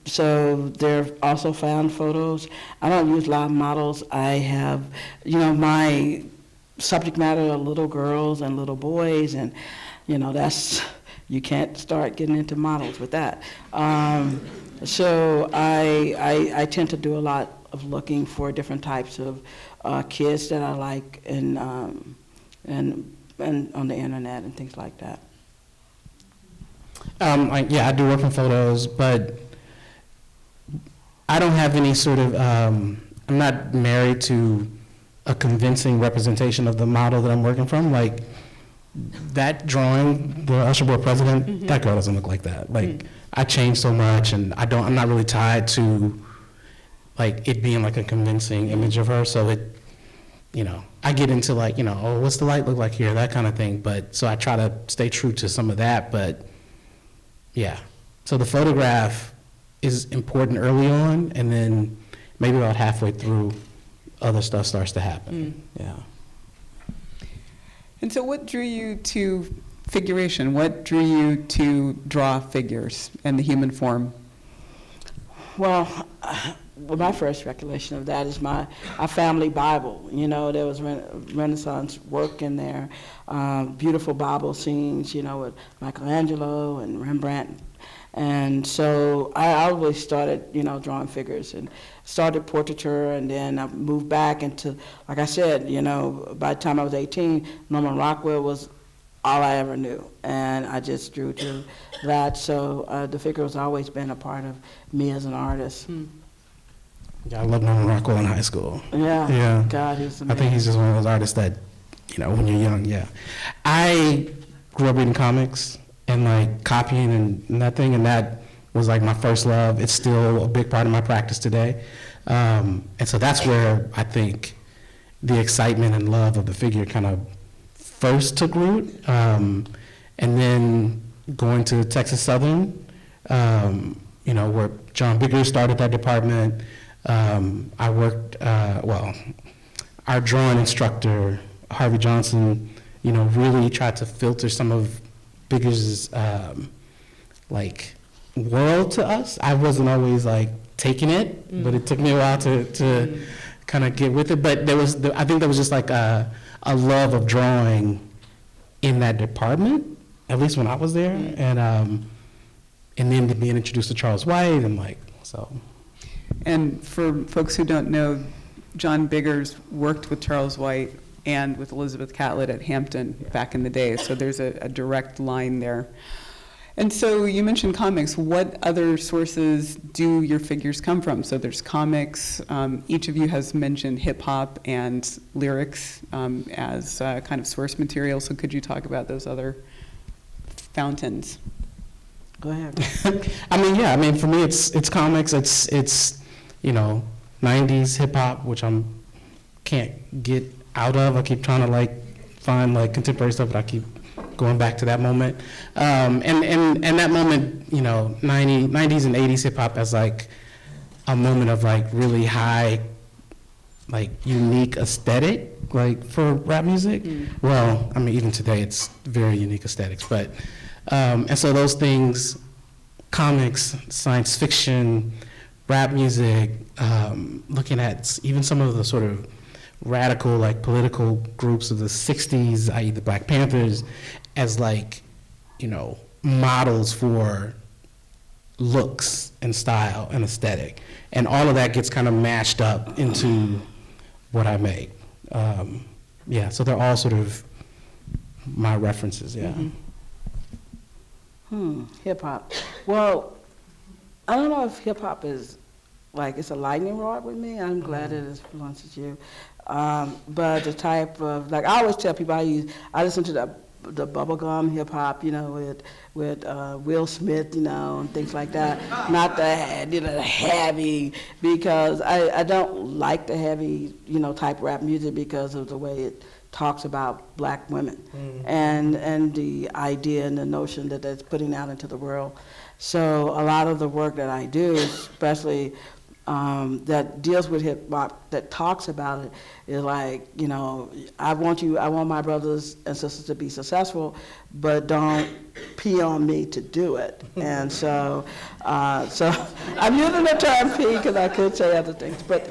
So they're also found photos. I don't use live models. I have, my subject matter are little girls and little boys, and, that's, you can't start getting into models with that. So I tend to do a lot of looking for different types of kids that I like and on the internet and things like that. I do work in photos, but I don't have any sort of, I'm not married to a convincing representation of the model that I'm working from. Like that drawing, the Usher Board president, that girl doesn't look like that. Like I changed so much, and I'm not really tied to like it being like a convincing image of her. So it, I get into like, oh, what's the light look like here, that kind of thing. But so I try to stay true to some of that, but yeah. So the photograph is important early on, and then maybe about halfway through, other stuff starts to happen. Yeah. And so what drew you to figuration? What drew you to draw figures and the human form? Well, my first recollection of that is our family Bible. There was Renaissance work in there, beautiful Bible scenes, with Michelangelo and Rembrandt And so I always started, drawing figures and started portraiture, and then I moved back into, like I said, by the time I was 18, Norman Rockwell was all I ever knew, and I just drew to that. So the figure has always been a part of me as an artist. Yeah, I love Norman Rockwell in high school. Yeah. God, he's amazing. I think he's just one of those artists that, when you're young, yeah. I grew up reading comics and like copying and that thing, and that was like my first love. It's still a big part of my practice today. And so that's where I think the excitement and love of the figure kind of first took root. And then going to Texas Southern, where John Bigger started that department. I worked, our drawing instructor, Harvey Johnson, really tried to filter some of Bigger's world to us. I wasn't always taking it, but it took me a while to kind of get with it. But I think there was just a love of drawing in that department, at least when I was there, and then being introduced to Charles White and so. And for folks who don't know, John Biggers worked with Charles White and with Elizabeth Catlett at Hampton back in the day, so there's a direct line there. And so you mentioned comics. What other sources do your figures come from? So there's comics. Each of you has mentioned hip hop and lyrics as kind of source material. So could you talk about those other fountains? Go ahead. For me, it's comics. It's 90s hip hop, which can't get out of. I keep trying to find contemporary stuff, but I keep going back to that moment. And that moment, 90s and 80s hip hop as a moment of really high, unique aesthetic, for rap music. Well, even today it's very unique aesthetics, but and so those things, comics, science fiction, rap music, looking at even some of the sort of radical, political groups of the 60s, i.e. the Black Panthers, as models for looks and style and aesthetic. And all of that gets kind of mashed up into what I make. So they're all sort of my references, yeah. Hip hop. Well, I don't know if hip hop is it's a lightning rod with me. I'm glad it influences you. But the type of, I always tell people I listen to the bubblegum hip hop, with Will Smith, and things like that. Not the heavy, because I don't like the heavy, type rap music because of the way it talks about black women and the idea and the notion that that's putting out into the world. So a lot of the work that I do, especially that deals with hip hop, that talks about it, is I want my brothers and sisters to be successful, but don't pee on me to do it. And so I'm using the term pee because I could say other things, but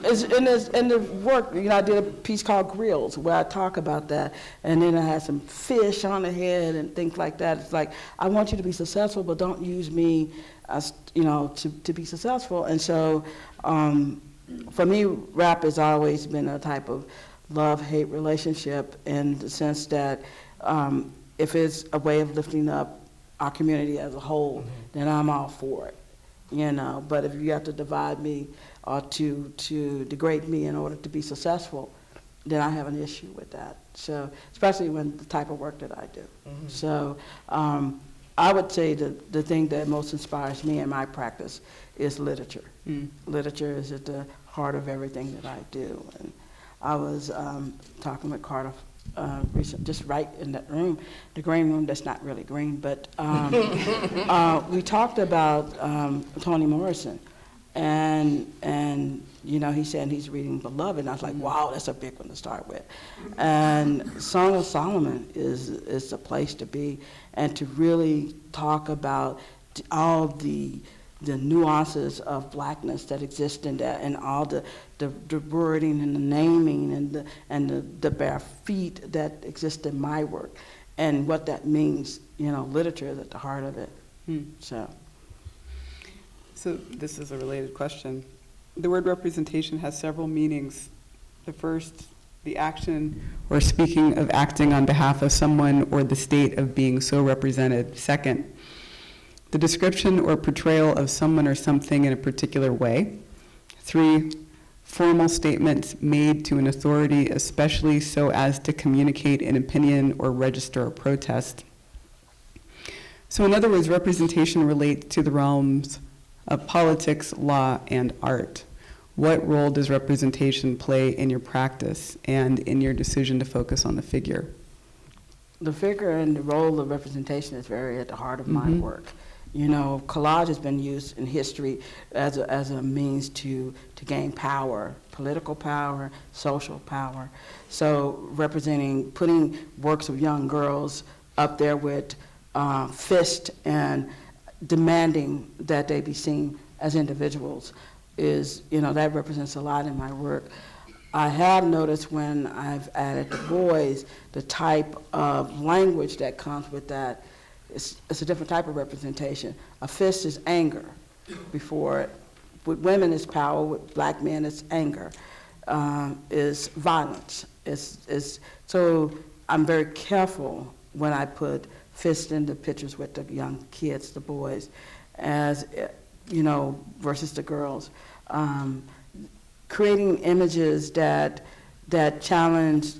it's in the work, I did a piece called Grills where I talk about that, and then I had some fish on the head and things like that. It's I want you to be successful, but don't use me as, to be successful. And so for me, rap has always been a type of love-hate relationship, in the sense that if it's a way of lifting up our community as a whole, then I'm all for it, But if you have to divide me or to degrade me in order to be successful, then I have an issue with that. So, especially when the type of work that I do. So, I would say that the thing that most inspires me in my practice is literature. Literature is at the heart of everything that I do. And I was talking with Carter recently, just right in that room, the green room that's not really green, but we talked about Toni Morrison. And he said he's reading Beloved, and I was like, wow, that's a big one to start with. And Song of Solomon is the place to be, and to really talk about all the nuances of blackness that exist in that, and all the wording and the naming and the bare feet that exist in my work, and what that means. Literature is at the heart of it. So, So this is a related question. The word representation has several meanings. The first, the action or speaking of acting on behalf of someone or the state of being so represented. Second, the description or portrayal of someone or something in a particular way. 3, formal statements made to an authority, especially so as to communicate an opinion or register a protest. So in other words, representation relates to the realms of politics, law, and art. What role does representation play in your practice and in your decision to focus on the figure? the figure and the role of representation is very at the heart of my work. You know, collage has been used in history as a means to gain power, political power, social power. So putting works of young girls up there with fist and demanding that they be seen as individuals is, you know, that represents a lot in my work. I have noticed when I've added the boys, the type of language that comes with that, it's a different type of representation. A fist is anger. With women it's power, with black men it's anger, is violence. So I'm very careful when I put fists in the pictures with the young kids, the boys, as, you know, versus the girls. Creating images that challenge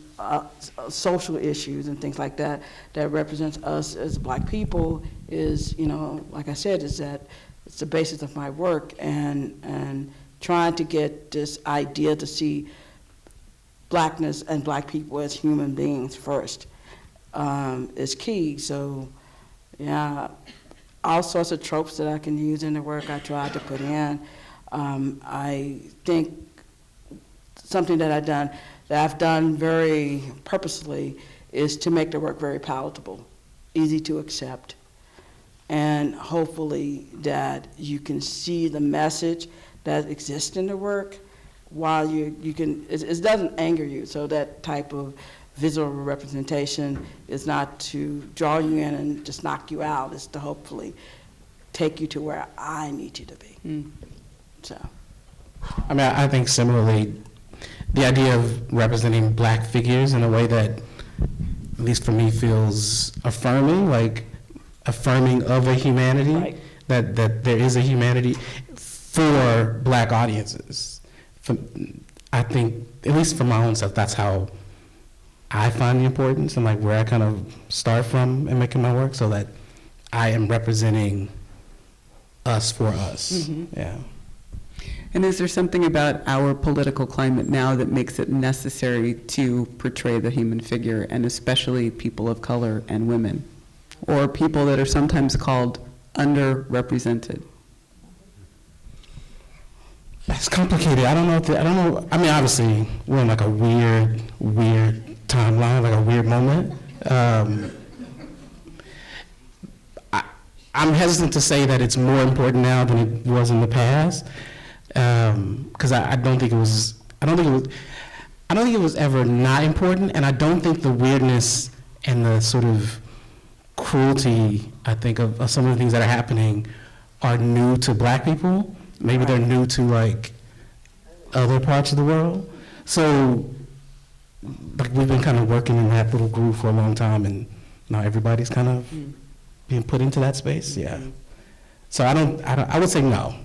social issues and things like that, that represents us as black people is, you know, like I said, is that it's the basis of my work, and trying to get this idea to see blackness and black people as human beings first is key. So, yeah, all sorts of tropes that I can use in the work I try to put in. I think something that I've done very purposely is to make the work very palatable, easy to accept, and hopefully that you can see the message that exists in the work while it doesn't anger you. So that type of visual representation is not to draw you in and just knock you out, it's to hopefully take you to where I need you to be. So. I mean, I think similarly, the idea of representing black figures in a way that, at least for me, feels affirming, like affirming of a humanity, Right. that there is a humanity for black audiences. I think, at least for my own self, that's how I find the importance and like where I kind of start from in making my work, so that I am representing us for us. Yeah. And is there something about our political climate now that makes it necessary to portray the human figure, and especially people of color and women, or people that are sometimes called underrepresented? That's complicated. I don't know. I mean, obviously, we're in like a weird timeline, like a weird moment. I'm hesitant to say that it's more important now than it was in the past. Because I don't think it was ever not important, and I don't think the weirdness and the sort of cruelty, I think, of some of the things that are happening are new to black people. Maybe they're new to like other parts of the world. So like we've been kind of working in that little groove for a long time, and now everybody's kind of being put into that space. Yeah. So I would say no.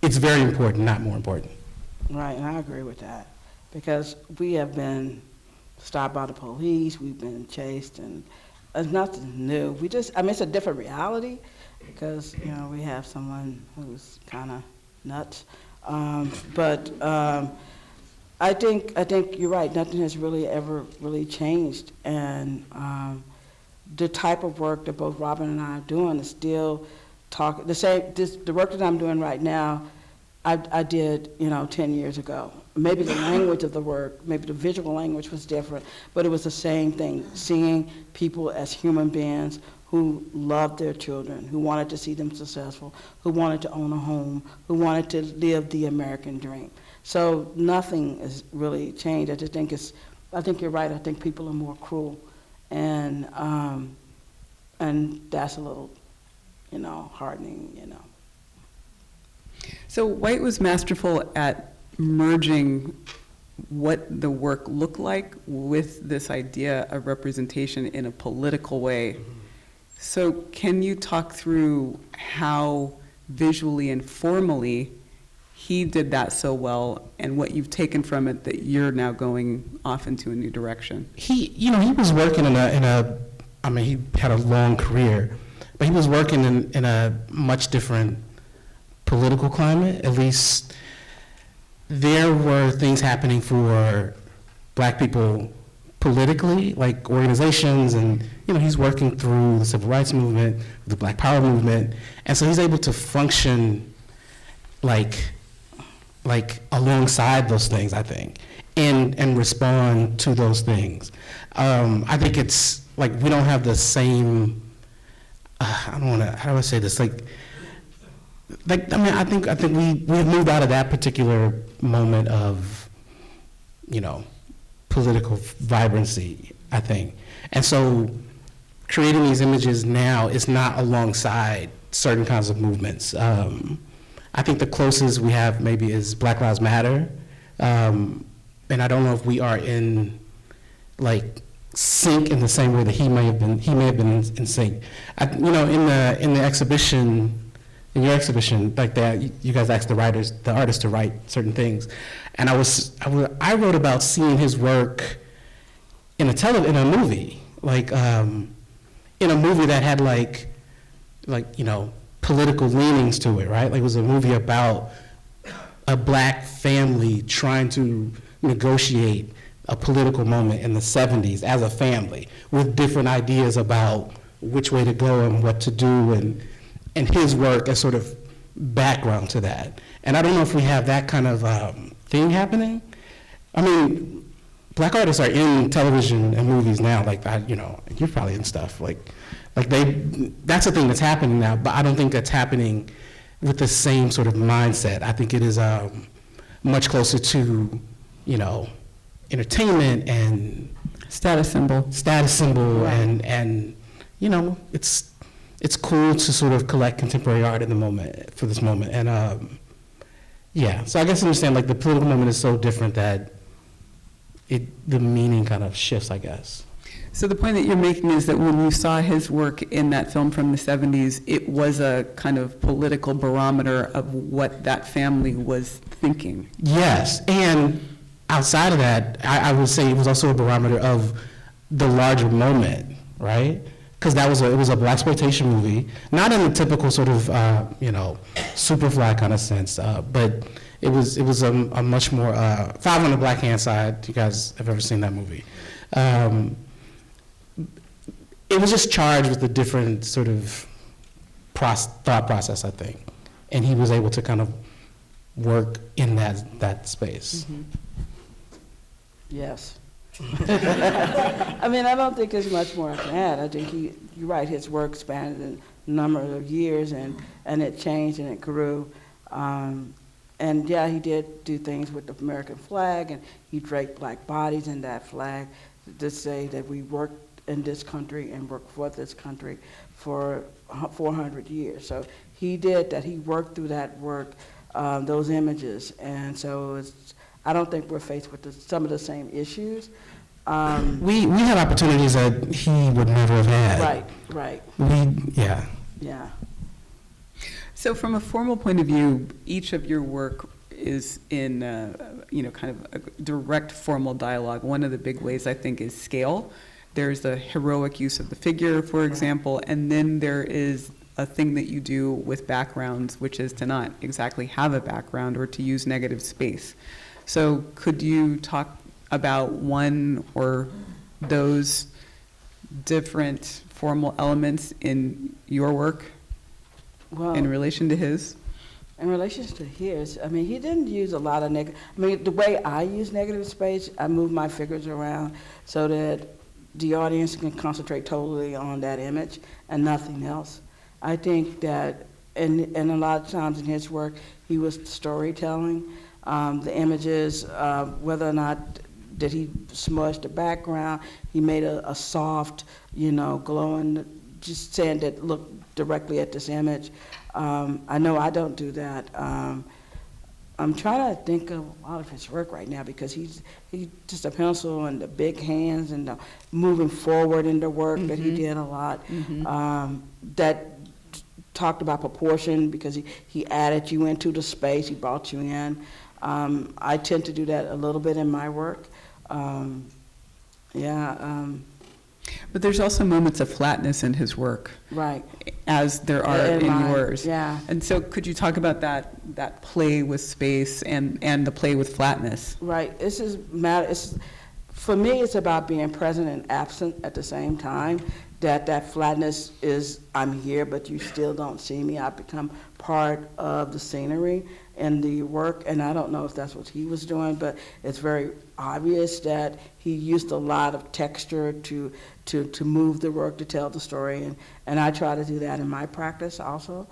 It's very important, not more important. Right, and I agree with that, because we have been stopped by the police, we've been chased, and it's nothing new. It's a different reality, because, you know, we have someone who's kind of nuts. But I think you're right, nothing has really ever really changed, and the type of work that both Robin and I are doing is still the work that I'm doing right now, I did, 10 years ago. Maybe the language of the work, maybe the visual language was different, but it was the same thing, seeing people as human beings who loved their children, who wanted to see them successful, who wanted to own a home, who wanted to live the American dream. So nothing has really changed. I think you're right. I think people are more cruel, and that's a little, hardening, So White was masterful at merging what the work looked like with this idea of representation in a political way. So can you talk through how visually and formally he did that so well, and what you've taken from it that you're now going off into a new direction? He was working he had a long career, but he was working in a much different political climate. At least there were things happening for Black people politically, like organizations, and he's working through the civil rights movement, the Black Power movement, and so he's able to function like alongside those things, I think, and respond to those things. I think it's like we don't have the same. How do I say this? I think we have moved out of that particular moment of, political vibrancy, I think. And so creating these images now is not alongside certain kinds of movements. I think the closest we have maybe is Black Lives Matter. And I don't know if we are in sync in the same way that he may have been in sync. In the exhibition, in your exhibition, like that, you guys asked the artists to write certain things, and I wrote about seeing his work in a movie, in a movie that had political leanings to it, right? Like it was a movie about a Black family trying to negotiate a political moment in the 70s as a family with different ideas about which way to go and what to do, and his work as sort of background to that. And I don't know if we have that kind of thing happening. I mean, Black artists are in television and movies now, you're probably in stuff, that's a thing that's happening now, but I don't think that's happening with the same sort of mindset. I think it is much closer to, entertainment and Status symbol. Right. and it's cool to sort of collect contemporary art for this moment. And so I guess I understand the political moment is so different that the meaning kind of shifts, I guess. So the point that you're making is that when you saw his work in that film from the 70s, it was a kind of political barometer of what that family was thinking. Yes, and outside of that, I would say it was also a barometer of the larger moment, right? Because it was a blaxploitation movie, not in the typical sort of Superfly kind of sense, but it was a much more Five on the Black Hand Side. You guys have ever seen that movie? It was just charged with a different sort of thought process, I think, and he was able to kind of work in that space. Mm-hmm. Yes. I mean, I don't think there's much more I can add. I think you're right, his work spanned a number of years, and it changed and it grew. And yeah, he did do things with the American flag, and he draped Black bodies in that flag to say that we worked in this country and worked for this country for 400 years. So he did that. He worked through that work, those images, and so I don't think we're faced with some of the same issues. We had opportunities that he would never have had. Right. Yeah. So from a formal point of view, each of your work is in, kind of a direct formal dialogue. One of the big ways, I think, is scale. There's a heroic use of the figure, for example, and then there is a thing that you do with backgrounds, which is to not exactly have a background or to use negative space. So could you talk about one or those different formal elements in your work in relation to his? In relation to his, I mean, he didn't use a lot of the way I use negative space, I move my figures around so that the audience can concentrate totally on that image and nothing else. I think that, and a lot of times in his work, he was storytelling. The images, whether or not did he smudge the background, he made a soft, glowing just saying that look directly at this image. I know I don't do that. I'm trying to think of a lot of his work right now because he's just a pencil and the big hands and the moving forward in the work that he did a lot. That talked about proportion because he added you into the space, he brought you in. I tend to do that a little bit in my work. But there's also moments of flatness in his work. Right. As there are in yours. Yeah. And so could you talk about that play with space and the play with flatness? Right. This is matter. For me, it's about being present and absent at the same time. That flatness is, I'm here, but you still don't see me. I've become part of the scenery and the work, and I don't know if that's what he was doing, but it's very obvious that he used a lot of texture to move the work, to tell the story, and I try to do that in my practice also.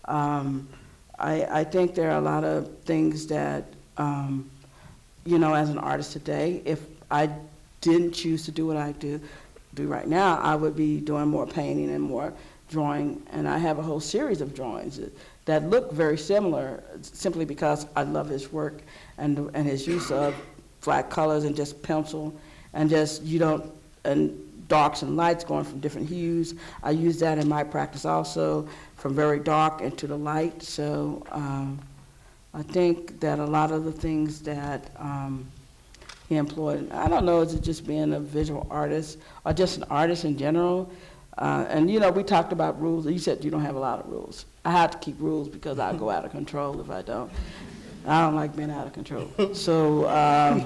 I think there are a lot of things that, as an artist today, if I didn't choose to do what I do right now, I would be doing more painting and more drawing, and I have a whole series of drawings that look very similar simply because I love his work and his use of flat colors and just pencil and just, and darks and lights going from different hues. I use that in my practice also, from very dark into the light. So I think that a lot of the things that he employed, I don't know, is it just being a visual artist or just an artist in general? And we talked about rules. You said you don't have a lot of rules. I have to keep rules because I'll go out of control if I don't. I don't like being out of control. So I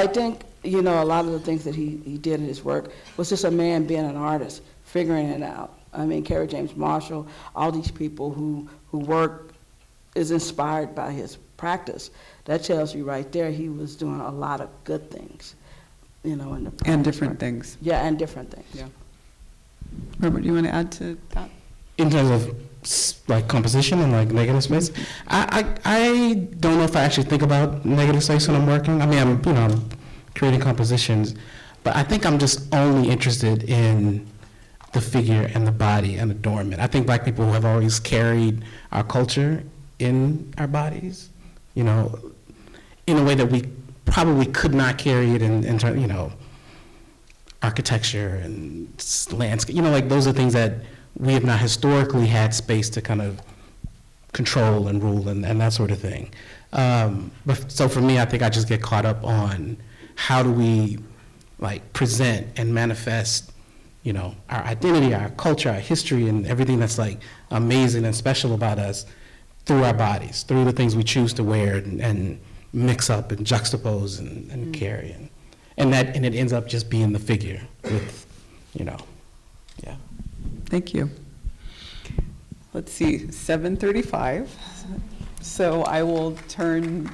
think, a lot of the things that he did in his work was just a man being an artist, figuring it out. I mean, Kerry James Marshall, all these people who work is inspired by his practice. That tells you right there he was doing a lot of good things, in the practice. And different things. Yeah, and different things. Yeah. Robert, do you want to add to that? In terms of composition and negative space, I don't know if I actually think about negative space when I'm working. I mean, I'm creating compositions, but I think I'm just only interested in the figure and the body and adornment. I think Black people have always carried our culture in our bodies, in a way that we probably could not carry it in terms, architecture and landscape, those are things that we have not historically had space to kind of control and rule and that sort of thing. So for me, I think I just get caught up on how do we present and manifest, our identity, our culture, our history, and everything that's amazing and special about us through our bodies, through the things we choose to wear and mix up and juxtapose and carry. And it ends up just being the figure with, yeah. Thank you. Let's see, 7:35. So I will turn.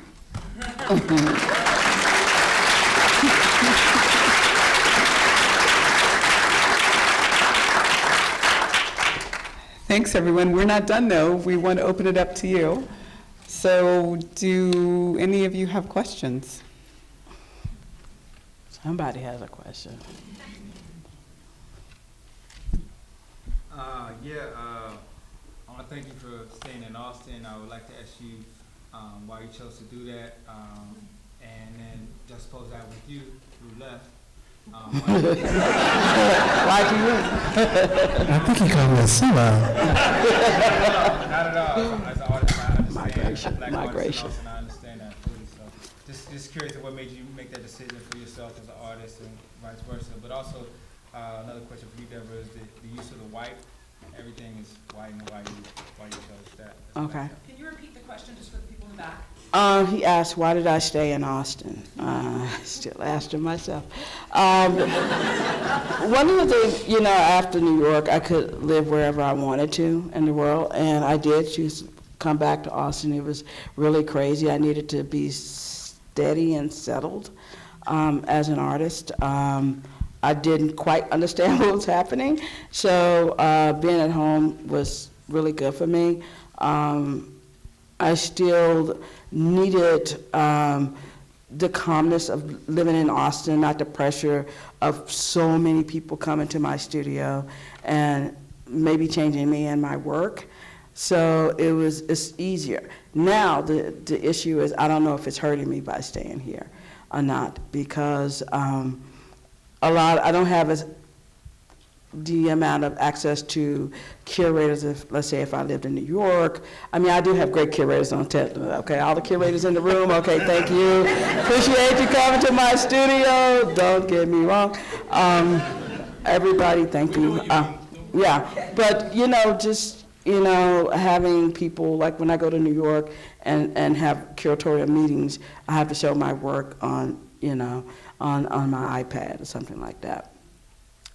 Thanks, everyone. We're not done, though. We want to open it up to you. So do any of you have questions? Somebody has a question. I want to thank you for staying in Austin. I would like to ask you why you chose to do that, and then just pose that with you who left. Why do you? I think he called me a sellout. Not at all. As an artist, I understand. Migration. Black Migration. artists in Austin, I understand that fully. So just curious of what made you make that decision for yourself as an artist and vice versa. But also, another question for you, Deborah, is the use of the white. Everything is white and why you chose that. Okay. Can you repeat the question just for the people in the back? He asked, why did I stay in Austin? Still asking myself. One of the things, after New York, I could live wherever I wanted to in the world, and I did choose to come back to Austin. It was really crazy. I needed to be steady and settled as an artist. I didn't quite understand what was happening, so being at home was really good for me. I still needed the calmness of living in Austin, not the pressure of so many people coming to my studio and maybe changing me and my work. So it's easier. Now the issue is I don't know if it's hurting me by staying here or not, because I don't have the amount of access to curators. If, let's say, if I lived in New York, I mean, I do have great curators on tech. Okay, all the curators in the room. Okay, thank you. Appreciate you coming to my studio. Don't get me wrong. Everybody, thank you. Yeah, but just having people, like when I go to New York and have curatorial meetings, I have to show my work on on my iPad or something like that.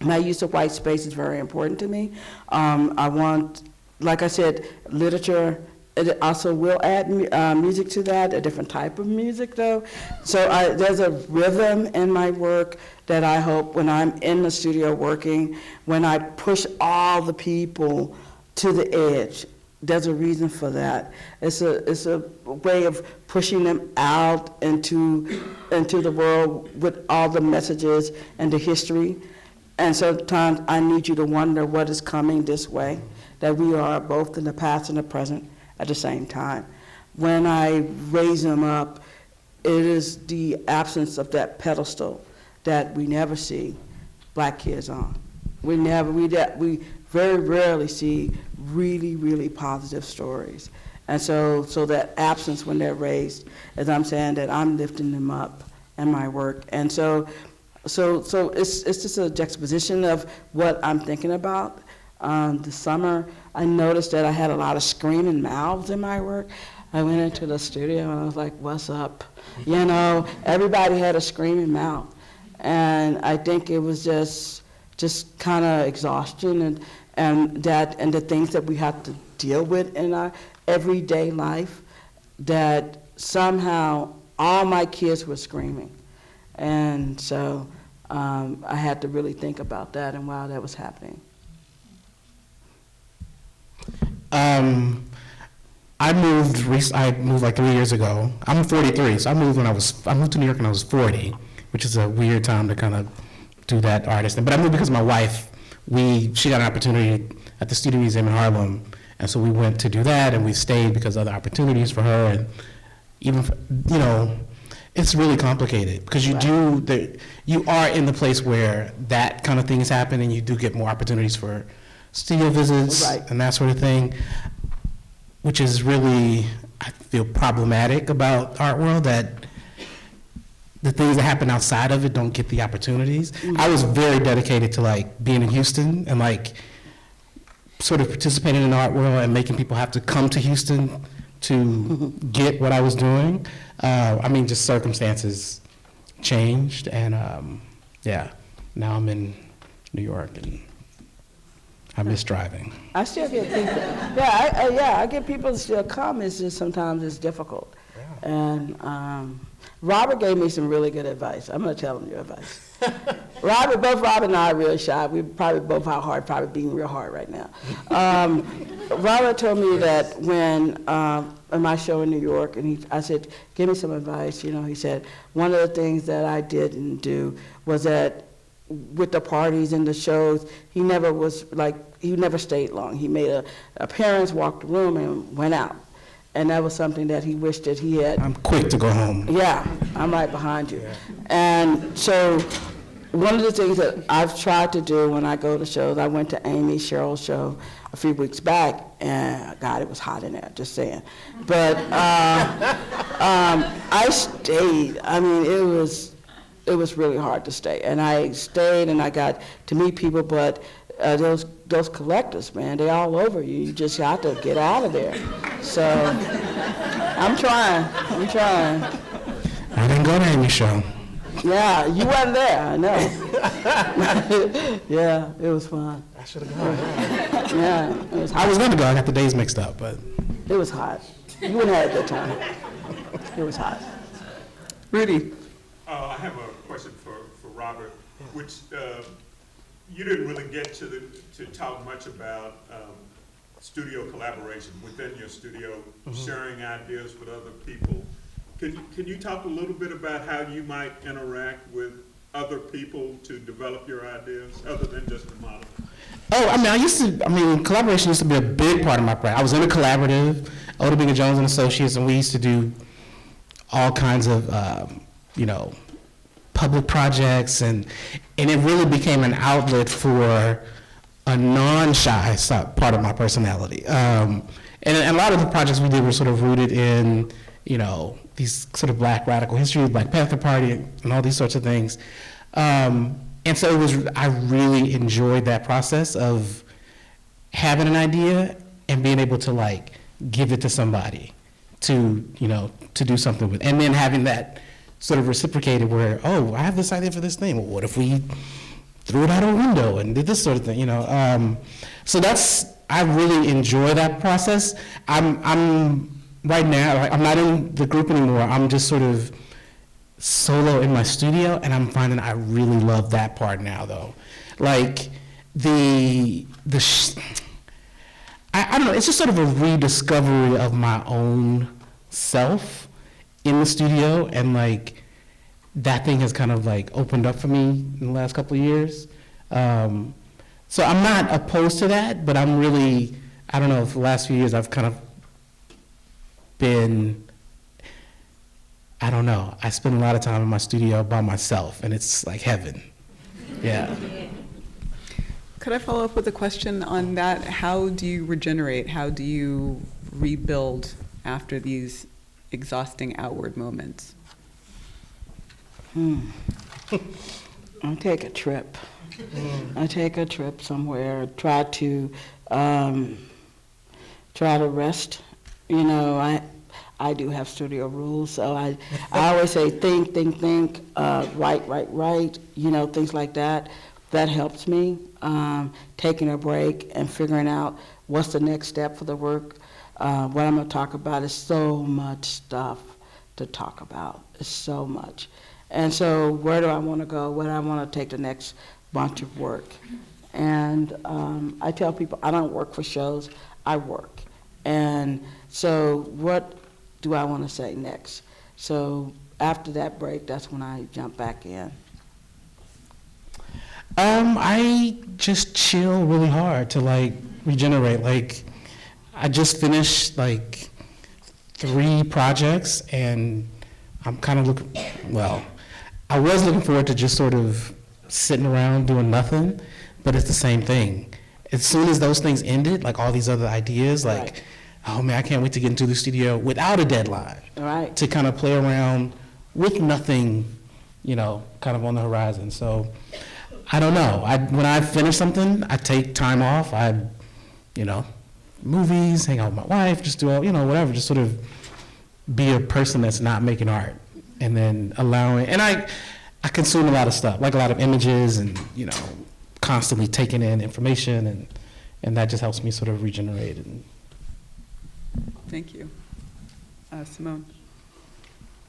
My use of white space is very important to me. I want, like I said, literature. It also will add music to that, a different type of music though. So there's a rhythm in my work that I hope when I'm in the studio working, when I push all the people to the edge, there's a reason for that. It's a way of pushing them out into the world with all the messages and the history. And sometimes I need you to wonder what is coming this way, that we are both in the past and the present at the same time. When I raise them up, it is the absence of that pedestal that we never see black kids on. We very rarely see really, really positive stories. And so that absence when they're raised, as I'm saying, that I'm lifting them up in my work. And so it's just a juxtaposition of what I'm thinking about. This summer, I noticed that I had a lot of screaming mouths in my work. I went into the studio and I was like, what's up? Everybody had a screaming mouth. And I think it was just kind of exhaustion and the things that we have to deal with in our everyday life, that somehow all my kids were screaming. And so I had to really think about that and why that was happening. I moved like 3 years ago. I'm 43, so I moved to New York when I was 40, which is a weird time to kind of do that artist thing. But I moved because my wife, she got an opportunity at the Stinney Museum in Harlem, and so we went to do that, and we stayed because of other opportunities for her, and even it's really complicated because you are in the place where that kind of thing is happening. You do get more opportunities for studio visits and that sort of thing, which is really, I feel, problematic about the art world, that the things that happen outside of it don't get the opportunities. Mm-hmm. I was very dedicated to being in Houston and sort of participating in the art world and making people have to come to Houston to get what I was doing. Just circumstances changed, and now I'm in New York, and I miss driving. I still get people. I get people to still come. It's just sometimes it's difficult. Yeah. And Robert gave me some really good advice. I'm going to tell him your advice. Both Robert and I are really shy. We probably both probably being real hard right now. Robert told me that when in my show in New York, and I said, give me some advice. He said, one of the things that I didn't do was that with the parties and the shows, he never stayed long. He made an appearance, walked the room, and went out. And that was something that he wished that he had. I'm quick to go home. Yeah, I'm right behind you. Yeah. And so one of the things that I've tried to do when I go to shows, I went to Amy Sherrill's show a few weeks back, and God, it was hot in there, just saying. But I stayed. It was really hard to stay. And I stayed, and I got to meet people, but those collectors, man, they all over you. You just have to get out of there. So I'm trying. I didn't go to Amy's show. Yeah, you wasn't there, I know. Yeah, it was fun. I should have gone. Yeah, it was hot. I was going to go. I got the days mixed up, but. It was hot. You wouldn't have had a good time. It was hot. Rudy. I have a question for Robert, which you didn't really get to talk much about studio collaboration within your studio, sharing ideas with other people. Can you talk a little bit about how you might interact with other people to develop your ideas, other than just the model? Oh, I mean, collaboration used to be a big part of my practice. I was in a collaborative, Oda Bingham Jones and Associates, and we used to do all kinds of, public projects, and it really became an outlet for a non-shy part of my personality. And a lot of the projects we did were sort of rooted in, these sort of Black radical history, Black Panther Party, and all these sorts of things. And so I really enjoyed that process of having an idea and being able to give it to somebody to do something with, and then having that sort of reciprocated where, oh, I have this idea for this thing. Well, what if we threw it out a window and did this sort of thing, So I really enjoy that process. I'm right now, I'm not in the group anymore. I'm just sort of solo in my studio, and I'm finding I really love that part now, though. I don't know, it's just sort of a rediscovery of my own self in the studio, and that thing has kind of opened up for me in the last couple of years. So I'm not opposed to that, but I'm really, I don't know, for the last few years I've kind of been, I don't know, I spend a lot of time in my studio by myself, and it's like heaven. Yeah. Could I follow up with a question on that? How do you regenerate? How do you rebuild after these exhausting outward moments? I take a trip. I take a trip somewhere, try to rest. I do have studio rules, so I always say think, write, things like that. That helps me. Taking a break and figuring out what's the next step for the work. What I'm going to talk about is so much stuff to talk about. It's so much. And so where do I want to go? Where do I want to take the next bunch of work? And I tell people I don't work for shows, I work. And so what do I want to say next? So after that break, that's when I jump back in. I just chill really hard to regenerate. I just finished 3 projects, and I'm kind of I was looking forward to just sort of sitting around doing nothing, but it's the same thing. As soon as those things ended, all these other ideas, Right. oh man, I can't wait to get into the studio without a deadline. Right. To kind of play around with nothing, kind of on the horizon. So I don't know. When I finish something, I take time off. Movies, hang out with my wife, just do all, whatever, just sort of be a person that's not making art. And then allowing, and I consume a lot of stuff, a lot of images and, constantly taking in information, and that just helps me sort of regenerate. Thank you. Simone.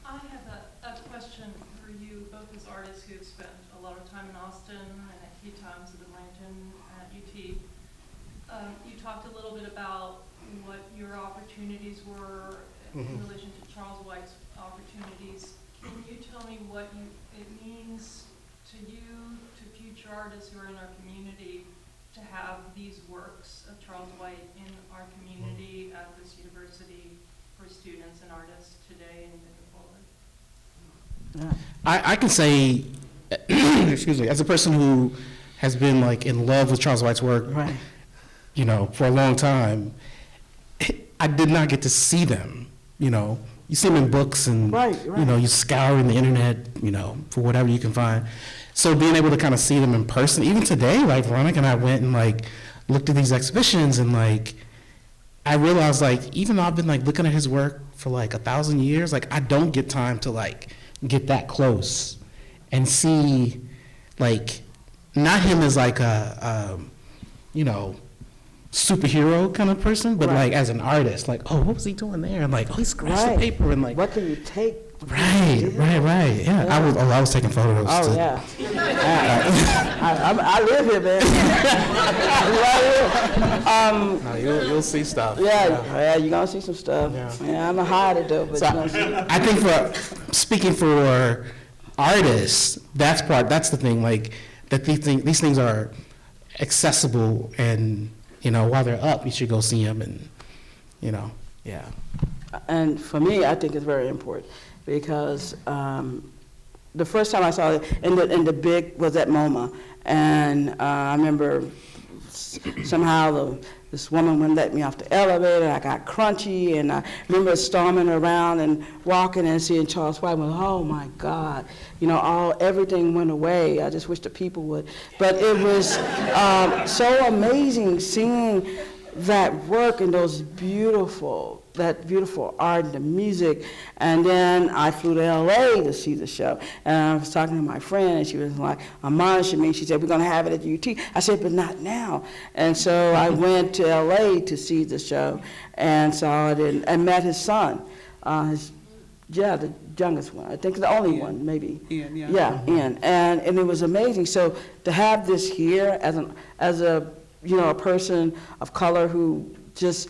I have a question for you, both as artists who have spent a lot of time in Austin and a few times at Blanton at UT. You talked a little bit about what your opportunities were in relation to Charles White's opportunities. Can you tell me what it means to you, to future artists who are in our community, to have these works of Charles White in our community at this university for students and artists today and moving forward? I can say, excuse me, as a person who has been in love with Charles White's work, Right. For a long time, I did not get to see them, You see them in books and, Right. you scouring the internet, for whatever you can find. So being able to kind of see them in person, even today, Veronica and I went and looked at these exhibitions, and I realized even though I've been looking at his work for 1,000 years, I don't get time to get that close and see not him as a superhero kind of person, but Right. as an artist, oh, what was he doing there? And oh, he scratched the Right. paper and What can you take? right. Yeah, I was taking photos. Oh, to- yeah. I live here, man. Right here. No, you'll see stuff. Yeah, you're gonna see some stuff. Yeah. Yeah, I'm gonna hide it though, but So you're gonna see. I think speaking for artists, that's the thing, like, that these things are accessible, and, while they're up, you should go see them, and, yeah. And for me, I think it's very important because the first time I saw it in the big was at MoMA, and I remember somehow this woman wouldn't let me off the elevator. I got crunchy, and I remember storming around and walking and seeing Charles White. Went, oh my God, everything went away. I just wish the people would. But it was so amazing seeing that work and that beautiful art and the music. And then I flew to LA to see the show. And I was talking to my friend, and she was like admonishing me. She said, we're gonna have it at the UT. I said, but not now. And so I went to LA to see the show and saw it and met his son. The youngest one. I think the only one, maybe. Ian, yeah. Yeah, Ian. And it was amazing. So to have this here as a person of color who just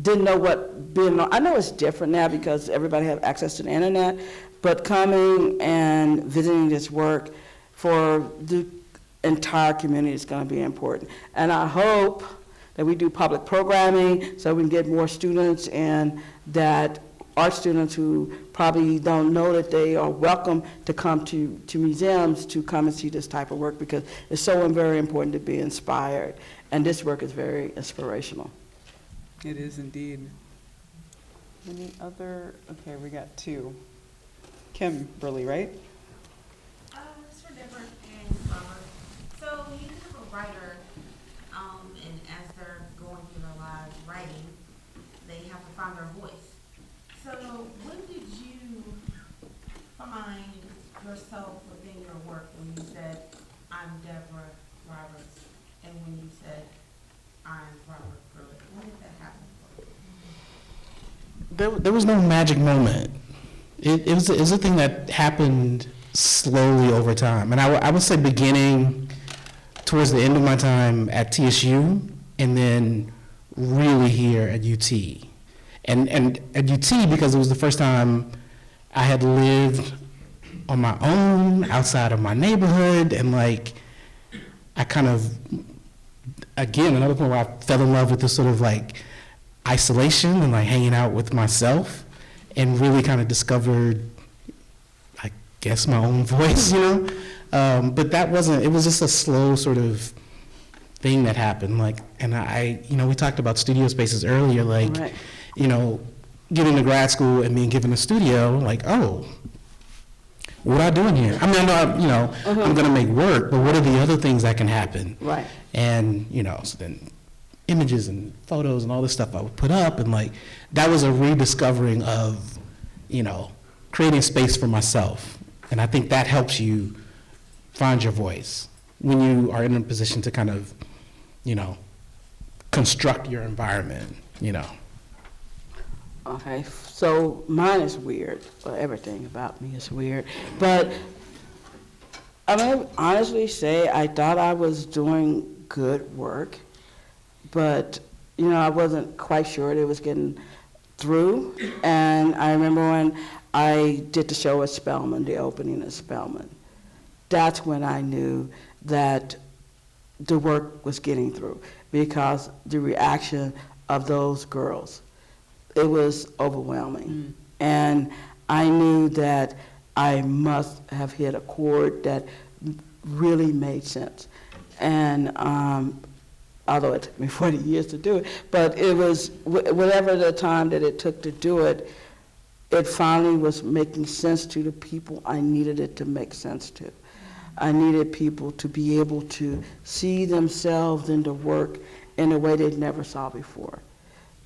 didn't know what being, I know it's different now because everybody has access to the internet, but coming and visiting this work for the entire community is going to be important. And I hope that we do public programming so we can get more students, and that art students who probably don't know that they are welcome to come to museums to come and see this type of work, because it's so very important to be inspired. And this work is very inspirational. It is indeed. Any other? Okay, we got two. Kimberly, right? This is for Deborah and Robert. So you have a writer, and as they're going through their lives writing, they have to find their voice. So when did you find yourself within your work when you said, I'm Deborah Roberts, and when you said, I'm Robert Pruitt? When did that happen for you? There was no magic moment. It was a thing that happened slowly over time. And I would say beginning towards the end of my time at TSU, and then really here at UT. And at UT, because it was the first time I had lived on my own, outside of my neighborhood, and like, I kind of, again, another point where I fell in love with this sort of like isolation and like hanging out with myself, and really kind of discovered, I guess, my own voice, but that wasn't, it was just a slow sort of thing that happened. Like, and we talked about studio spaces earlier, like, Right. Getting to grad school and being given a studio, like, oh, what am I doing here? I mean, I know, I'm going to make work, but what are the other things that can happen? Right. And, so then images and photos and all this stuff I would put up, and like, that was a rediscovering of, creating space for myself. And I think that helps you find your voice when you are in a position to kind of, construct your environment, Okay, so mine is weird. Well, everything about me is weird. But I mean, honestly say I thought I was doing good work, but I wasn't quite sure it was getting through. And I remember when I did the show at Spelman, the opening at Spelman, that's when I knew that the work was getting through, because the reaction of those girls, it was overwhelming. And I knew that I must have hit a chord that really made sense. And although it took me 40 years to do it, but it was, whatever the time that it took to do it, it finally was making sense to the people I needed it to make sense to. I needed people to be able to see themselves in the work in a way they'd never saw before,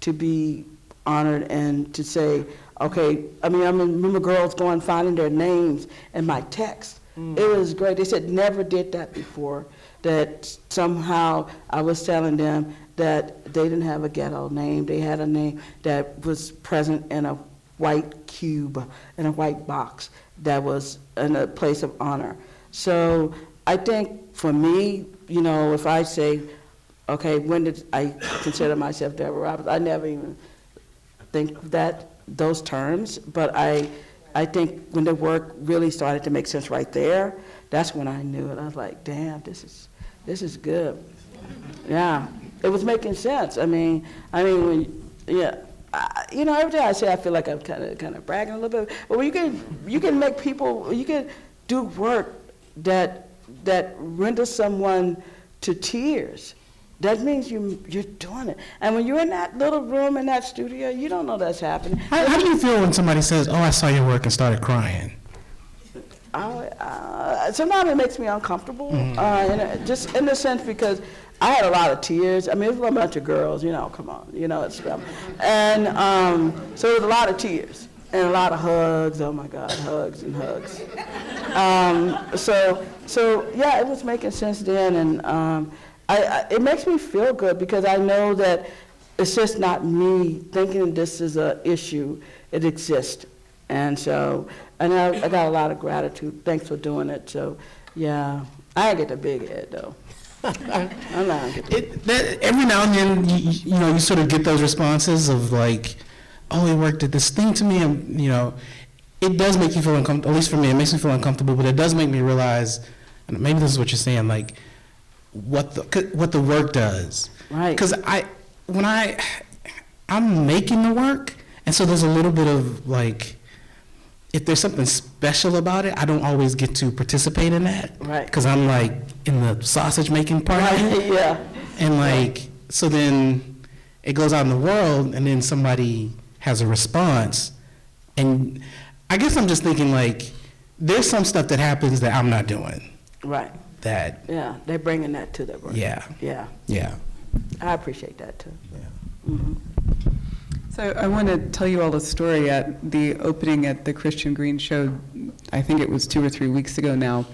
to be honored and to say, okay, I remember girls going finding their names in my text. It was great. They said never did that before, that somehow I was telling them that they didn't have a ghetto name. They had a name that was present in a white cube, in a white box, that was in a place of honor. So I think for me, you know, if I say, okay, when did I consider myself Deborah Roberts? I never even think those terms, but I think when the work really started to make sense right there, that's when I knew it. I was like, damn, this is good. Yeah, it was making sense. I mean, when, yeah, you know, every day I say I feel like I'm kind of bragging a little bit, but when you can make people, you can do work that renders someone to tears. That means you're doing it. And when you're in that little room in that studio, you don't know that's happening. How do you feel when somebody says, "Oh, I saw your work," and started crying? Sometimes it makes me uncomfortable, just in the sense because I had a lot of tears. I mean, it was a bunch of girls, you know, come on, you know, it's and so there was a lot of tears and a lot of hugs. Oh my God, hugs and hugs. So yeah, it was making sense then, and it makes me feel good because I know that it's just not me thinking this is an issue. It exists, and so. And I got a lot of gratitude. Thanks for doing it. So, yeah, I ain't get the big head though. I'm not Every now and then, you know, you sort of get those responses of like, "Oh, your work did this thing to me," and you know, it does make you feel uncomfortable. At least for me, it makes me feel uncomfortable. But it does make me realize, and maybe this is what you're saying, like what the work does. Right. Because I'm making the work, and so there's a little bit of like. If there's something special about it, I don't always get to participate in that. Right. Because I'm like in the sausage making part of it. Yeah. And like, so then it goes out in the world and then somebody has a response. And I guess I'm just thinking like, there's some stuff that happens that I'm not doing. Right. That. Yeah, they're bringing that to their work. Yeah. Yeah. Yeah. I appreciate that too. Yeah. Mm-hmm. So I want to tell you all a story at the opening at the Christian Green Show. I think it was 2 or 3 weeks ago now.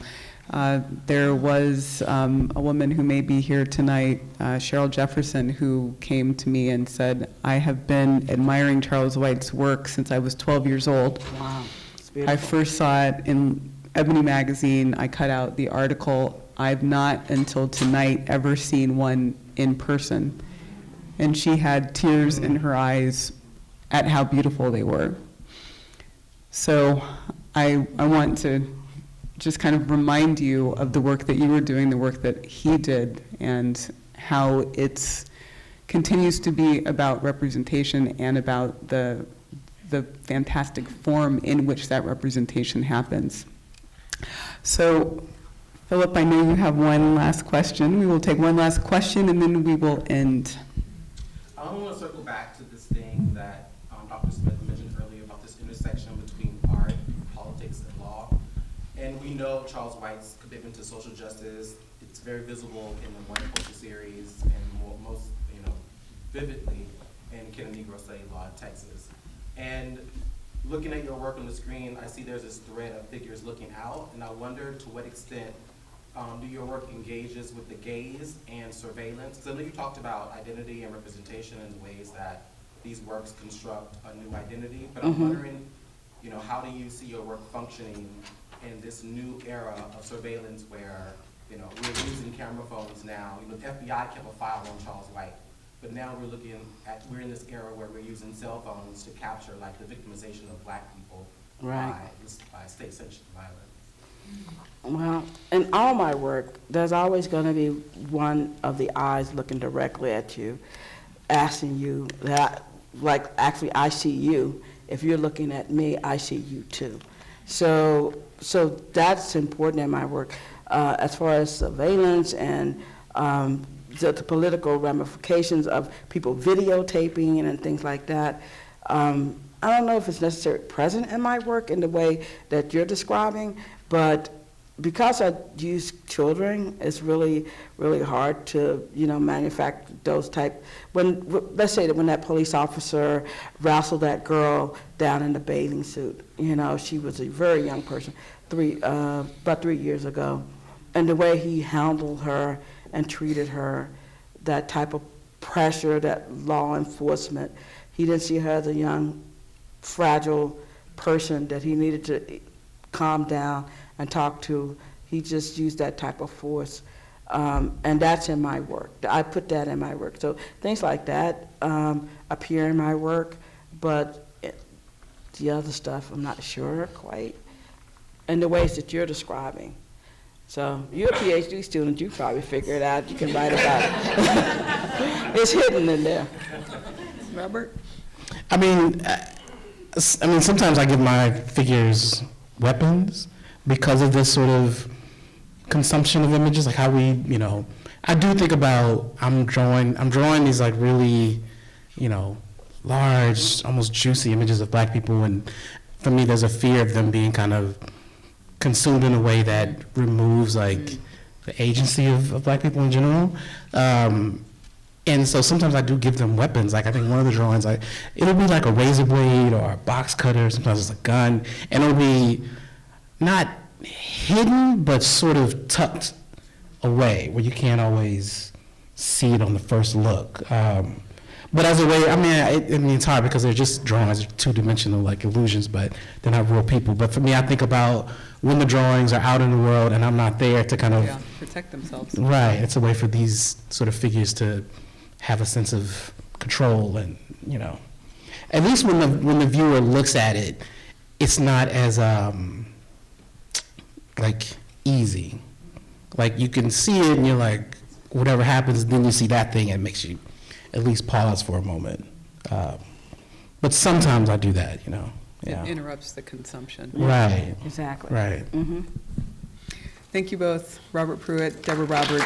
There was a woman who may be here tonight, Cheryl Jefferson, who came to me and said, "I have been admiring Charles White's work since I was 12 years old. Wow. I first saw it in Ebony magazine. I cut out the article. I've not until tonight ever seen one in person." And she had tears in her eyes at how beautiful they were. So I want to just kind of remind you of the work that you were doing, the work that he did, and how it continues to be about representation and about the fantastic form in which that representation happens. So, Philip, I know you have one last question. We will take one last question and then we will end. I want to circle back to this thing that Dr. Smith mentioned earlier about this intersection between art, politics, and law. And we know Charles White's commitment to social justice. It's very visible in the One Culture series and most, vividly in Can a Negro Study Law in Texas. And looking at your work on the screen, I see there's this thread of figures looking out, and I wonder to what extent do your work engages with the gaze and surveillance? Because I know you talked about identity and representation in the ways that these works construct a new identity, but I'm wondering, how do you see your work functioning in this new era of surveillance where, we're using camera phones now. The FBI kept a file on Charles White, but now we're in this era where we're using cell phones to capture like the victimization of Black people by state-sanctioned violence. Well, in all my work, there's always going to be one of the eyes looking directly at you, asking you that, like, actually, I see you. If you're looking at me, I see you too. So that's important in my work. As far as surveillance and the political ramifications of people videotaping and things like that, I don't know if it's necessarily present in my work in the way that you're describing, but because I use children, it's really, really hard to, manufacture those type. Let's say that when that police officer wrestled that girl down in the bathing suit, she was a very young person, about 3 years ago, and the way he handled her and treated her, that type of pressure, that law enforcement, he didn't see her as a young, fragile person that he needed to calm down and talk to. He just used that type of force. And that's in my work. I put that in my work. So things like that appear in my work, but the other stuff, I'm not sure quite, in the ways that you're describing. So you're a PhD student, you probably figure it out. You can write about it. It's hidden in there. Robert? I mean, sometimes I give my figures weapons because of this sort of consumption of images, like how we, I do think about, I'm drawing these like really, large, almost juicy images of black people, and for me there's a fear of them being kind of consumed in a way that removes like the agency of black people in general. And so sometimes I do give them weapons. Like I think one of the drawings, it'll be like a razor blade or a box cutter, sometimes it's a gun, and it'll be not hidden, but sort of tucked away where you can't always see it on the first look. But as a way, it's hard because they're just drawings, they're two-dimensional like illusions, but they're not real people. But for me, I think about when the drawings are out in the world and I'm not there to kind of protect themselves. Right, it's a way for these sort of figures to have a sense of control, and at least when the viewer looks at it, it's not as like easy. Like you can see it and you're like, whatever happens, then you see that thing and it makes you at least pause for a moment. But sometimes I do that, It interrupts the consumption. Right. Exactly. Right. Mm-hmm. Thank you both, Robert Pruitt, Deborah Roberts.